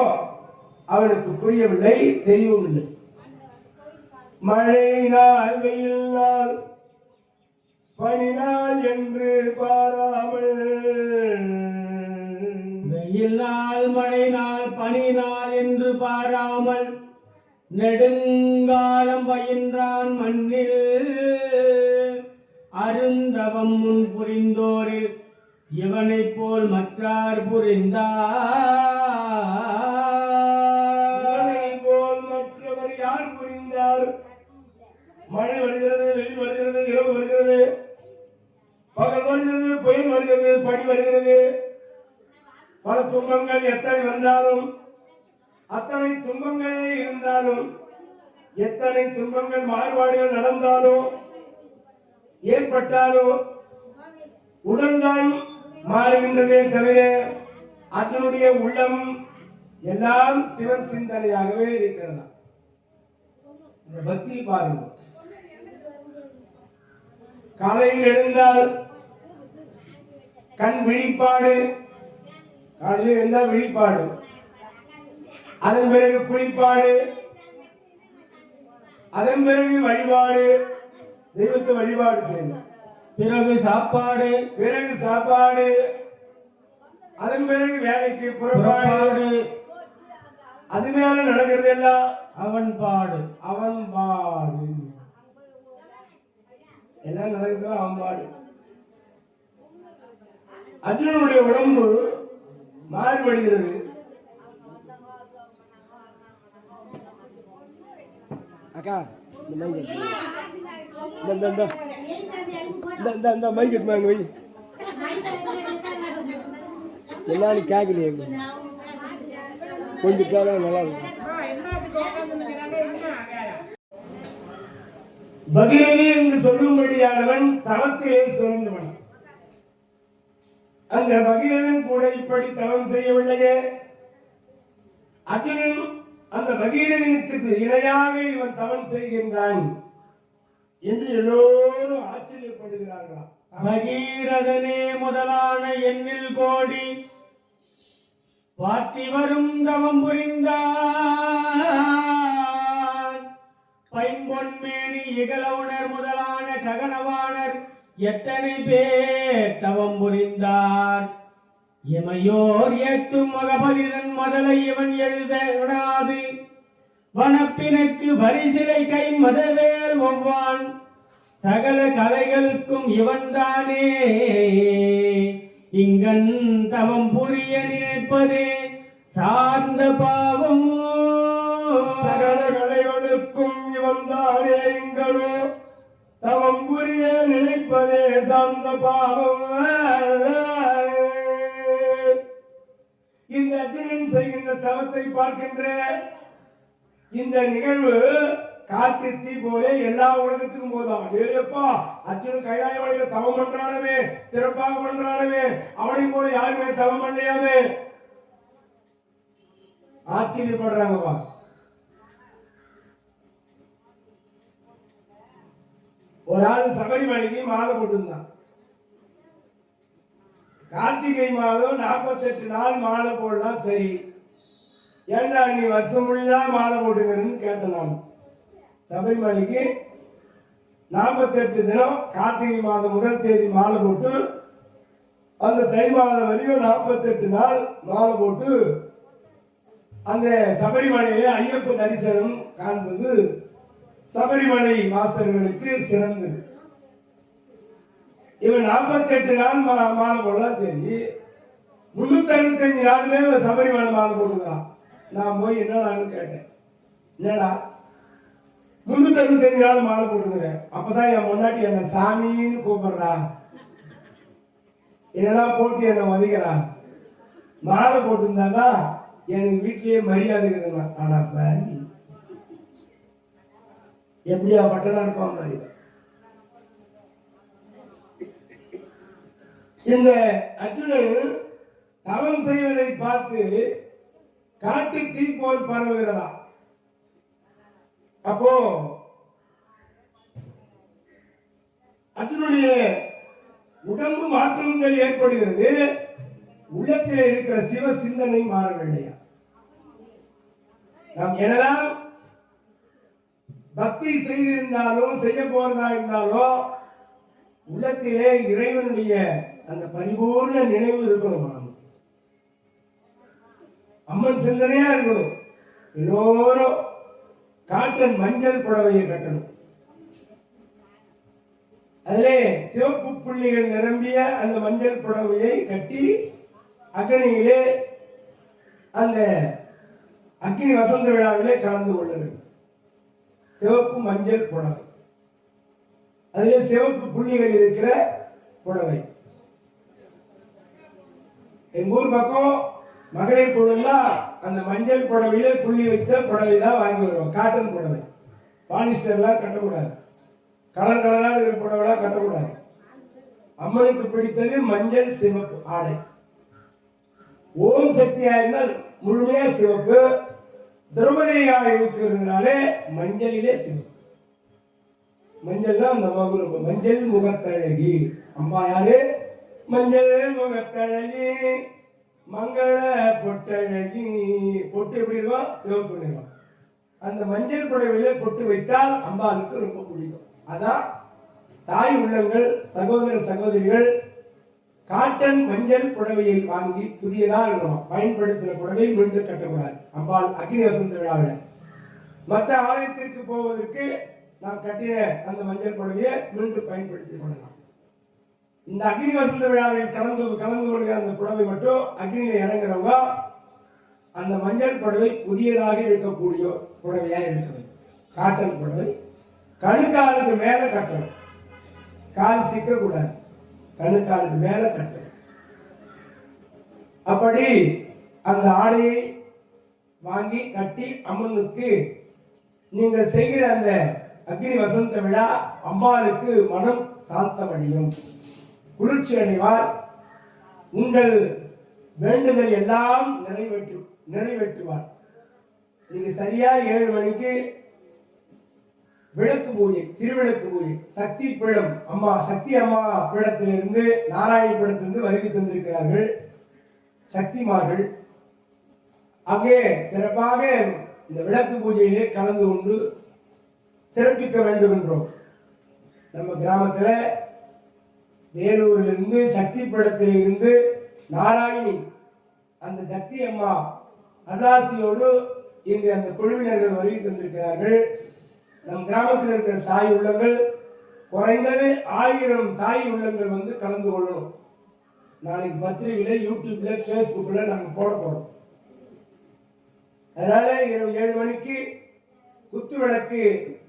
அவனுக்கு புரியவில்லை, தெரியவில்லை. மழை நாள், வெயில் நாள், பனி நாள் என்று பாராமல், வெயில் நாள், மழை நாள், பனி நாள் என்று பாராமல் நெடுங்காலம் பயின்றான் மண்ணில். அருந்தவம் முன் புரிந்தோரில் இவனைப் போல் மற்றார் புரிந்தார். இவனைப் போல் மற்றவர் யார் புரிந்தார்? மழை வருகிறது, வெயில் வருகிறது, இரவு வருகிறது, பகல் வருகிறது, புயல் வருகிறது, பனி வருகிறது. பல துன்பங்கள் எத்தனை வந்தாலும், அத்தனை துன்பங்களே இருந்தாலும், எத்தனை துன்பங்கள் மாறுபாடுகள் நடந்தாலும் ஏற்பட்டாலும் உடல்தான் மாறுகின்றதே தவிர அதனுடைய உள்ளம் எல்லாம் சிவன் சிந்தனையாகவே இருக்கிறது. இந்த பக்தி பாருங்கள். காலையில் எழுந்தால் கண் விழிப்பாடு, காலையில் எழுந்தால் விழிப்பாடு, அதன் பிறகு குளிப்பாடு, அதன் பிறகு வழிபாடு, தெய்வத்தை வழிபாடு செய்யணும். பிறகு சாப்பாடு, அதன் பிறகு வேலைக்கு புறப்பாடு, அது மேல நடக்கிறது எல்லாம் அவன் பாடு. எல்லாம் நடக்கிறது அவன் பாடு. அர்ஜுனனுடைய உடம்பு மாறுபடுகிறது. அக்கா இந்த மைக் இந்த மைக் எடுத்துமாங்க வை. என்னன்னு கேட்கலையே, கொஞ்சம் கேட்க நல்லா இருக்கும். பகீரதி என்று சொல்லும்படியானவன் தவத்திலே சிறந்தவன். அந்த பகீரதன் கூட இப்படி தவம் செய்யவில்லையே. அர்ஜுனன் அந்த பகீரதனுக்கு இணையாக இவன் தவம் செய்கின்றான் என்று எல்லோரும் ஆச்சரியப்படுகிறார்களாம். பகீரதனே முதலான எண்ணில் கோடி பார்த்தி வரும் தவம் புரிந்தான். பைம்பொன்மேனி இகலவுணர் முதலான ககனவாணர் எத்தனை பேர் தவம் புரிந்தார். இமையோர் ஏத்தும் மகபதிரன் மதலை இவன் எழுத விடாது. வனப்பினுக்கு வரிசிலை கை மதவேல் ஒவ்வான் சகல கலைகளுக்கும் இவன்தானே. இங்கன் தவம் புரிய நினைப்பதே சார்ந்த பாவம். சகல கலைகளுக்கும் இவன்தானே. இங்கனோ தவம் புரிய நினைப்பதே சார்ந்த பாவம். இந்த அர்ஜுனன் செய்கின்ற தவத்தை பார்க்கின்ற இந்த நிகழ்வு காற்று தீ போல எல்லா உலகத்துக்கும் போதான். எப்பா அர்ஜுனன் கைலாய மலையில தவம் பண்றானவே, சிறப்பாக பண்றானவே, அவனை போல யாருமே தவம் பண்ணலையாமே ஆச்சரியப்படுறாங்கப்பா. ஒரு ஆள் சபரிமலைக்கு மாலை போட்டிருந்தான். கார்த்திகை மாதம் 48 நாள் மாலை போடலாம். சரி, ஏண்டா நீ வருஷம் முழுதா மாலை போட்டுக்கிறன்னு கேட்டேன் நான். சபரிமலைக்கு 48 தினம் கார்த்திகை மாதம் முதல் தேதி மாலை போட்டு அந்த தை மாதம் வரையும் 48 நாள் மாலை போட்டு அந்த சபரிமலையிலே ஐயப்ப தரிசனம் காண்பது சபரிமலை வாசகர்களுக்கு சிறந்தது. இவன் 48 நாள் மாலை போடலாம். சரி, 365 நாளுமே சபரிமலை மாலை போட்டுக்கிறான். நான் போய் என்னடான்னு கேட்டேன். என்னடா 365 நாள் மாலை போட்டுக்கிறேன், அப்பதான் என் முன்னாடி என்ன சாமின்னு கூப்பிடுறா, என்னெல்லாம் போட்டு என்ன மதிக்கிறான். மாலை போட்டிருந்தாங்க எனக்கு வீட்டிலேயே மரியாதை இருக்குதுங்க. ஆனா எப்படியா பட்டனா இருப்பான் மாதிரி. இந்த அர்ஜுனன் தவம் செய்வதை பார்த்து காட்டு தீ போல் பரவுகிறதா. அப்போ அர்ஜுனுடைய உடம்பு மாற்றங்கள் ஏற்படுகிறது. உள்ளத்தில் இருக்கிற சிவ சிந்தனை மாறவில்லையா? நாம் என்னதான் பக்தி செய்திருந்தாலும் செய்ய போறதா இருந்தாலும் உள்ளத்திலே இறைவனுடைய அந்த பரிபூர்ண நினைவு இருக்கணும். அம்மன் சிந்தனையா இருக்கணும். எல்லோரும் காட்டன் மஞ்சள் புடவையை கட்டணும். அதிலே சிவப்பு புள்ளிகள் நிரம்பிய அந்த மஞ்சள் புடவையை கட்டி அக்னியிலே அந்த அக்னி வசந்த விழாவிலே கலந்து கொள்ள வேண்டும். சிவப்பு மஞ்சள் புடவை, அதிலே சிவப்பு புள்ளிகள் இருக்கிற புடவை. எங்க ஊர் பக்கம் மகளிர் குழுலாம் அந்த மஞ்சள் புடவையில புள்ளி வைத்த புடவை தான் வாங்கி வருவோம். காட்டன் புடவை, பாலிஸ்டர்லாம் கட்டக்கூடாது. கலர் கலராக இருக்கிற புடவைலாம் கட்டக்கூடாது. அம்மனுக்கு பிடித்தது மஞ்சள் சிவப்பு ஆடை. ஓம் சக்தியா இருந்தால் முழுமையா சிவப்பு, திரௌபதியா இருக்கிறதுனாலே மஞ்சளிலே சிவப்பு. மஞ்சள் தான் அந்த மகுரு. மஞ்சள் முகத்தழகி அம்மா யாரு? மஞ்சள் முகத்தழகி மங்கள பொட்டழகி. பொட்டு எப்படி இருக்கும்? சிவப்பு நிறம். அந்த மஞ்சள் புடவையிலே பொட்டு வைத்தால் அம்பாளுக்கு ரொம்ப பிடிக்கும். அதான் தாய் உள்ளங்கள், சகோதர சகோதரிகள் காட்டன் மஞ்சள் புடவையை வாங்கி புதியதாக இருக்கணும். பயன்படுத்தின புடவை மீண்டும் கட்டக்கூடாது. அம்பாள் அக்னி வசந்த விழாவில் மற்ற ஆலயத்திற்கு போவதற்கு நாம் கட்டின அந்த மஞ்சள் புடவையை மீண்டும் பயன்படுத்திக் கொள்ளலாம். இந்த அக்னி வசந்த விழாவில் கலந்து கொள்கிற அந்த புடவை மட்டும் அக்னியில இறங்குறவங்க அந்த மஞ்சள் புடவை புதியதாக இருக்கக்கூடிய புடவையா இருக்கிறது. காட்டன் புடவை கணுக்காலுக்கு மேல கட்டணும். கால் சிக்க கூடாது, கணுக்காலுக்கு மேல கட்டணும். அப்படி அந்த ஆடையை வாங்கி கட்டி அம்மனுக்கு நீங்கள் செய்கிற அந்த அக்னி வசந்த விழா அம்பாளுக்கு மனம் சாந்தமடையும், குளிர்ச்சி அடைவார். உங்கள் வேண்டுதல் எல்லாம் நிறைவேற்றுவார். நீங்க சரியா 7 மணிக்கு விளக்கு பூஜை, திருவிளக்கு பூஜை, சக்தி பீடம் அம்மா சக்தி அம்மா பீடத்திலிருந்து நாராயண பீடத்திலிருந்து வருகை தந்திருக்கிறார்கள் சக்திமார்கள். அங்கே சிறப்பாக இந்த விளக்கு பூஜையிலே கலந்து கொண்டு சிறப்பிக்க வேண்டும் என்றோம். நம்ம கிராமத்தில் வேலூரிலிருந்து சக்தி படத்தில் இருந்து நாராயணி அந்த சக்தி அம்மா அருளாசியோடு இங்கு அந்த குழுவினர்கள் வருகை தந்திருக்கிறார்கள். நம் கிராமத்தில் இருக்கிற தாய் உள்ளங்கள் குறைந்தது 1000 தாய் உள்ளங்கள் வந்து கலந்து கொள்ளணும். நாளைக்கு பத்திரிகையில், யூடியூப்ல, ஃபேஸ்புக்கில் நாங்கள் போட போகிறோம். அதனால இரவு 7 மணிக்கு குத்து விளக்கு,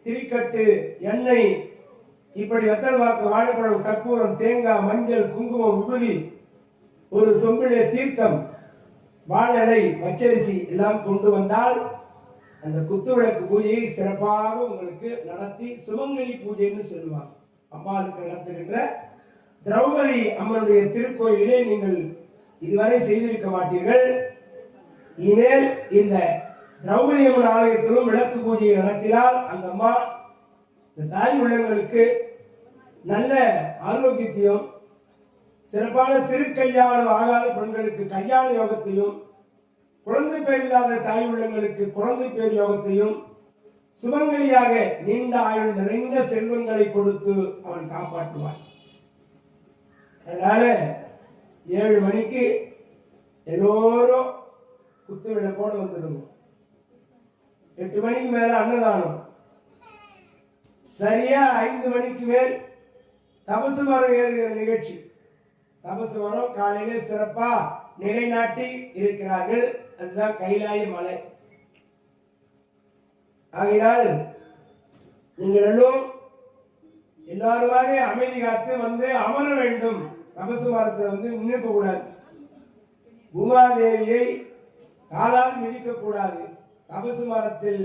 திரிக்கட்டு, எண்ணெய், இப்படி வெத்தல் வாக்கு, வாழைப்பழம், கற்பூரம், தேங்காய், மஞ்சள், குங்குமம், விபூதி, ஒரு சொம்பிலே தீர்த்தம், வாழை, பச்சரிசி எல்லாம் கொண்டு வந்தால் அந்த குத்து விளக்கு பூஜையை சிறப்பாக உங்களுக்கு நடத்தி சுமங்கலி பூஜைன்னு சொல்லுவாங்க. அம்மாவுக்கு நடத்துகின்ற திரௌபதி அம்மனுடைய திருக்கோயிலே நீங்கள் இதுவரை செய்திருக்க மாட்டீர்கள். இனிமேல் இந்த திரௌபதி அம்மன் ஆலயத்திலும் விளக்கு பூஜையை நடத்தினால் அந்த அம்மா இந்த தாய் உள்ளங்களுக்கு நல்ல ஆரோக்கியத்தையும், சிறப்பான திருக்கல்யாணம் ஆகாத பெண்களுக்கு கல்யாண யோகத்தையும், குழந்தை பேர் இல்லாத தாய் உள்ளங்களுக்கு குழந்தை பேர் யோகத்தையும், சுமங்கலியாக நீண்ட ஆயுள் நிறைந்த செல்வங்களை கொடுத்து அவன் காப்பாற்றுவான். அதனால 7 மணிக்கு எல்லோரும் குத்து விளக்கோடு வந்துடுங்க. 8 மணிக்கு மேல அன்னதானம். சரியா 5 மணிக்கு மேல் தபசு மரம் ஏறுகிற நிகழ்ச்சி. தபசு மரம் காலையிலே சிறப்பா நிலைநாட்டி இருக்கிறார்கள். அதுதான் கைலாய மலை. ஆகையினால் நீங்கள் எல்லாருமாக அமைதி காத்து வந்து அமர வேண்டும். தபசு மரத்தில் வந்து நிற்க கூடாது. பூமாதேவியை காலால் மிதிக்க கூடாது. தபசு மரத்தில்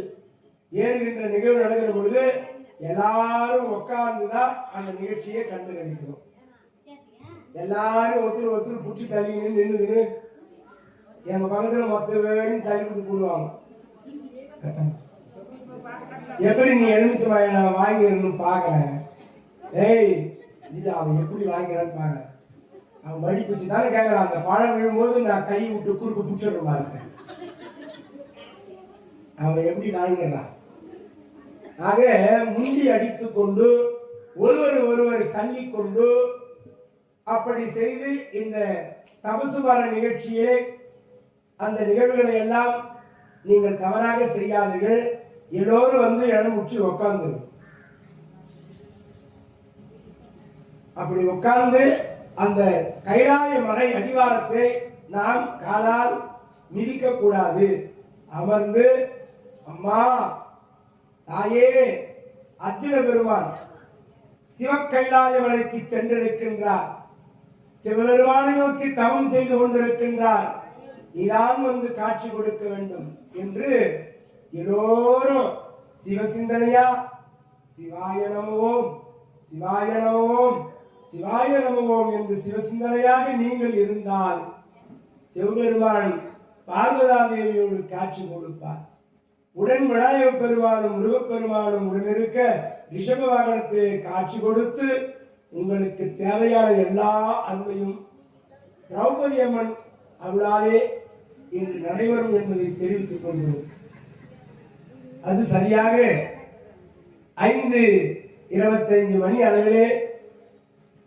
ஏறுகின்ற நிகழ்வு நடக்கிற பொழுது எல்லாரும் உட்கார்ந்துதான் அந்த நிகழ்ச்சியை கண்டு கழிக்கணும். எல்லாரும் ஒருத்தர் புடிச்சு தள்ளின்னு நின்றுக்கிட்டு எங்க பக்கத்துல மொத்த பேரையும் தள்ளி விட்டு போடுவாங்க. எப்படி நீ எலுமிச்சை நான் வாங்கிடணும்னு பாக்குறேன். ஏய், இது அவன் எப்படி வாங்கிறான்னு பாக்குறேன். அவன் மடி பிடிச்சி தானே கேட்கறான். அந்த பழம் விழும்போது நான் கை விட்டு குறுக்கு பிடிச்சிடுற மாதிரி அவன் எப்படி வாங்கிடுறான். ஆக முண்டி அடித்து கொண்டு ஒருவர் தள்ளி கொண்டு அப்படி செய்து இந்த தபசு மர நிகழ்ச்சியை, அந்த நிகழ்வுகளை எல்லாம் நீங்கள் தவறாக செய்யாதீர்கள். எல்லோரும் வந்து இடம் முற்றி உட்கார்ந்து அப்படி உட்கார்ந்து அந்த கைலாய மலை அடிவாரத்தை நாம் காலால் மிதிக்க கூடாது. அமர்ந்து அம்மா தாயே அர்ஜுன பெருமான் சிவக்கைலாய மலைக்கு சென்றிருக்கின்றார். சிவபெருமானை நோக்கி தவம் செய்து கொண்டிருக்கின்றார். நீதான் வந்து காட்சி கொடுக்க வேண்டும் என்று எல்லோரும் சிவசிந்தனையா சிவாய நமவோம், சிவாய நமவோம், சிவாய நமவோம் என்று சிவசிந்தனையாக நீங்கள் இருந்தால் சிவபெருமான் பார்வதாதேவியோடு காட்சி கொடுப்பார். உடன் விநாயகப் பெருமானும் முருகப்பெருமானும் உடனிருக்க ரிஷப வாகனத்தை காட்சி கொடுத்து உங்களுக்கு தேவையான எல்லா அன்பையும் திரௌபதி அம்மன் அருளாலே இன்று நடைபெறும் என்பதை தெரிவித்துக் கொண்டோம். அது சரியாக 5:25 மணி அளவிலே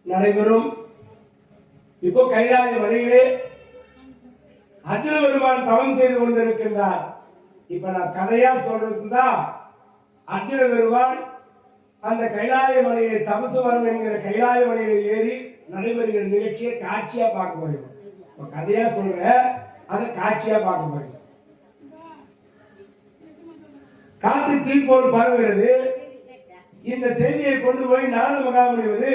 நடைபெறும். இப்போ கைலாய மலையிலே அர்ஜுன பெருமான் தவம் செய்து கொண்டிருக்கின்றார். இப்ப நான் கதையா சொல்றதுதான். அர்ஜுன பெருமான் அந்த கைலாய மலையை தபசு வரம் என்கிற கைலாய மலையை ஏறி நடைபெறுகிற நிகழ்ச்சியை காட்சியா பார்க்க போறோம். கதையா சொல்ற அதை காட்சியா பார்க்க போறோம். காற்று தீ போல் பரவுகிறது. இந்த செய்தியை கொண்டு போய் நாரத மகாமுனிவது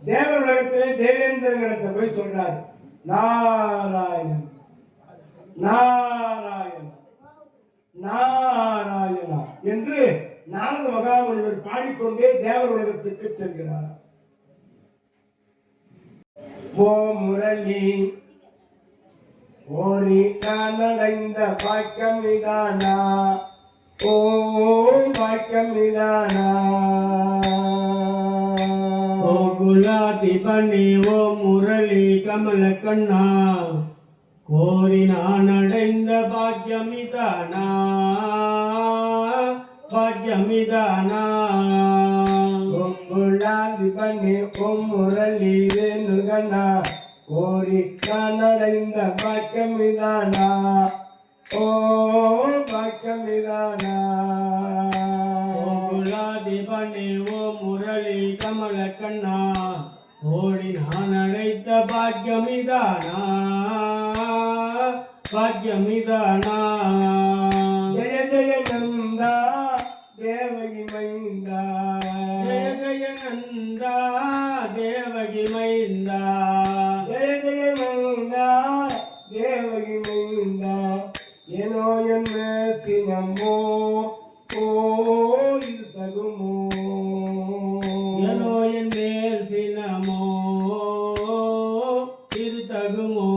தேவர் உலகத்திலே தேவேந்திரனிடத்தை போய் சொல்றார். நாராயணன் நாராயணன் நாராயணா என்று நாரத மகாமுனிவர் பாடிக்கொண்டே தேவர் உலகத்துக்கு செல்கிறார். ஓ முரளி ஓரி அடைந்த பாக்கியம் இதானா, ஓ பாக்கியம் இதானா. ஓ குலாபி பண்ணி ஓ முரளி கமல கண்ணா, கோரி நான் அடைந்த பாக்கியம் இதானா, ஓ பாக்கியமிதானா கோகுலாதிபனே ஓம் முரளி வேணுகனா கோரி கானடைந்த பாக்கியமிதானா ஓ பாக்கியமிதானா கோகுலாதிபனே ஓ முரளி கமல கண்ணா ஓடி நான் அழைத்த பாக்கியமிதானா பாக்கியமிதானா ஜெய ஜெய நந்தா தேவகி மைந்தா ஜெய ஜெய நந்தா தேவகி மைந்தா ஜெய ஜெய நந்தா தேவகி மைந்தா ಏನೋ என்ன சினமோ ஓ இது தகுமோ ಏನೋ என் மேல் சினமோ இது தகுமோ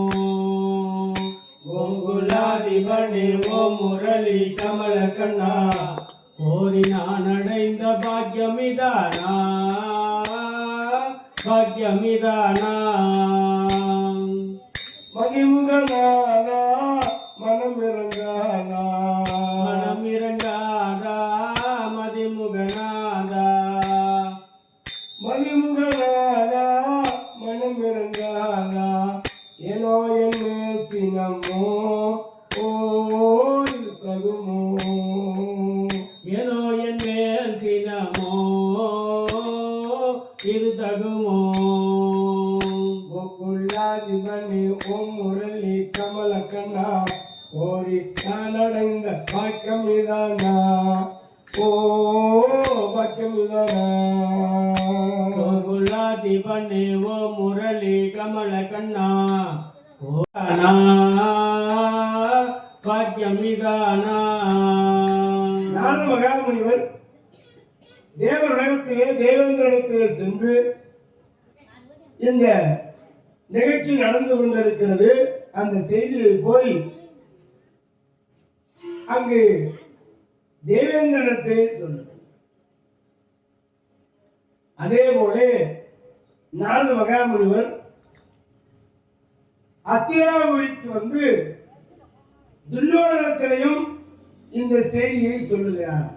கோகுலாதிபனே ஓ முரளி கமல கண்ணா கோரி நான் அடைந்த பாக்கியமிதானா பாக்கியமிதானா மகிமுகனானா மனமிறங்கானா மனமிறங்காதா மதிமுகநாதா மகிமுகனானா மனமிறங்கானா ಏನೋ என்ன சினமோ ஓ இது தகுமோ ಏನೋ என் மேல் சினமோ இது தகுமோ கோகுலாதிபனே ஓம் முரளி கமல கண்ணா கோரி கானடைந்த பாக்கியமிதானா ஓ பாக்கியமிதானா கோகுலாதிபனே ஓ முரளி கமல கண்ணா ஓ பாக்கியமிதானா ஞான மகாமுனிவர் தேவனிடத்திலே தேவேந்திரனிடத்திலே சென்று இந்த நிகழ்ச்சி நடந்து கொண்டிருக்கிறது அந்த செய்தியை போய் அங்கு தேவேந்திரனத்தை சொல்லுங்கள். அதே போல நாரத மகாமுனிவர் அத்தியாபுரிக்கு வந்து துரியோதனத்திலையும் இந்த செய்தியை சொல்லுகிறார்.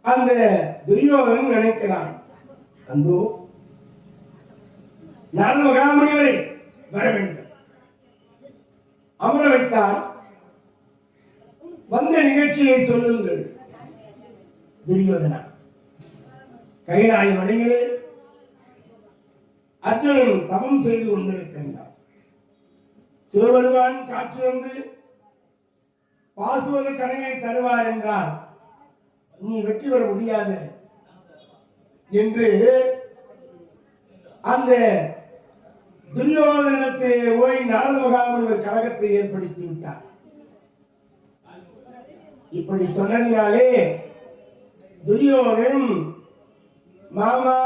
அந்த துரியோதனன் நினைக்கிறான், அந்தோ நாரத மகாமுனிவரை வர வேண்டும், அமர வைத்தால் வந்த நிகழ்ச்சியை சொல்லுங்கள். துரியோதனா கைலாய மலையிலே அர்ஜுனன் தவம் செய்து கொண்டிருக்கின்றான். சிவபெருமான் காற்று வந்து பாசுவத கணையை தருவார் என்றால் நீ வெற்றி பெற முடியாது என்று அந்த துரியோதனத்தை போய் நாரத மகாமுனிவர் கழகத்தை ஏற்படுத்தி விட்டார். இப்படி சொன்னதினாலே துரியோதனன் மாமா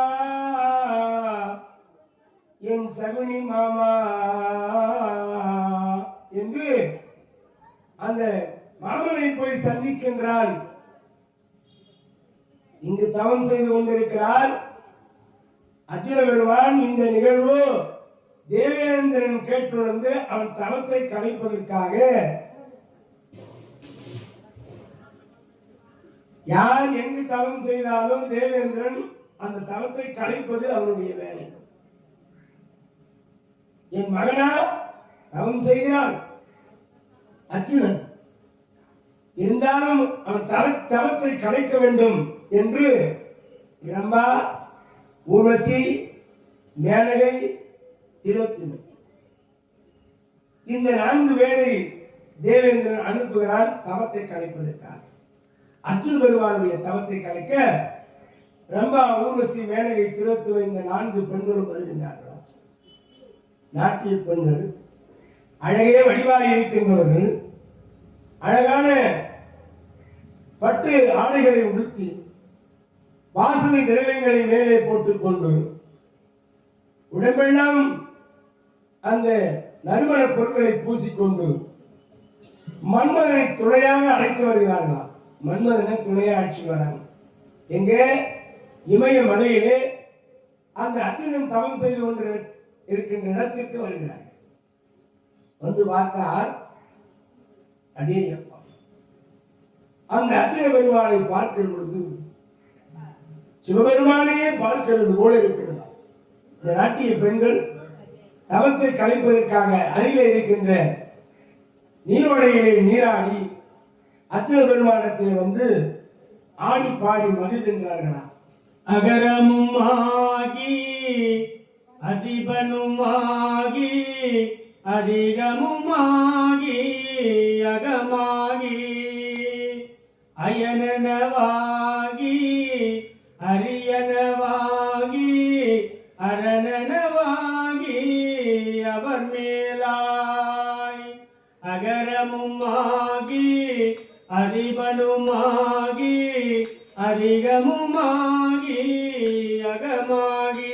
என் சகுனி மாமா என்று அந்த மாமனை போய் சந்திக்கின்றான். இங்கு தவம் செய்து கொண்டிருக்கிறார் அர்ஜுன பெருமான். இந்த நிகழ்வு தேவேந்திரன் கேட்டுணர்ந்து அவன் தவத்தை கலைப்பதற்காக யார் எங்கு தவம் செய்தாலும் தேவேந்திரன் அந்த தவத்தை கலைப்பது அவனுடைய வேலை. என் மகனா தவம் செய்கிறான் அர்ஜுனன், இருந்தாலும் அவன் தவத்தை கலைக்க வேண்டும் என்று பிரம்மா, ஊர்வசி, மேனகை, திலோத்தமை இந்த 4 பேரை தேவேந்திரன் அனுப்புகிறான் தவத்தை கலைப்பதற்காக. அர்ஜுன பெருமானுடைய தவத்தை கலைக்க பிரம்மா, ஊர்வசி, மேனகை, திலோத்தமை இந்த 4 பெண்களும் வருகின்றார்களாம். நாட்டிய பெண்கள், அழகே வடிவாக இருக்கின்றவர்கள், அழகான பட்டு ஆடைகளை உடுத்தி வாசனை திரவியங்களை மேலே போட்டுக்கொண்டு உடம்பெல்லாம் அந்த நறுமண பொருட்களை பூசிக்கொண்டு மன்மதனை துணையாக அழைத்து வருகிறார்களாம். மன்மதனை துணையாக அழைச்சி வராங்க. எங்கே? இமய மலையிலே அந்த அர்ஜுனன் தவம் செய்து கொண்டு இருக்கின்ற இடத்திற்கு வருகிறார். வந்து பார்த்தார் அடே அப்பா, அந்த அத்திர பெருமானை பார்க்கிற பொழுது சிவபெருமானையே பார்க்கிறது போல இருக்கிறதா. இந்த நாட்டிய பெண்கள் தவத்தை கலைப்பதற்காக அருகிலே இருக்கின்ற நீரோடையிலே நீராடி அத்திர பெருமானத்தில் வந்து ஆடி பாடி மகிழ்கின்றார்களா. அகரமும் ஆகி அதிபனும் ஆகி அதிகமும் ஆகி அகமாகி அயனனவாகி அரியனவாகி அரணனவாகி அவர் மேலாய் அகரமும் ஆகி அதிபனும் ஆகி அதிகமும் ஆகி அகமாகி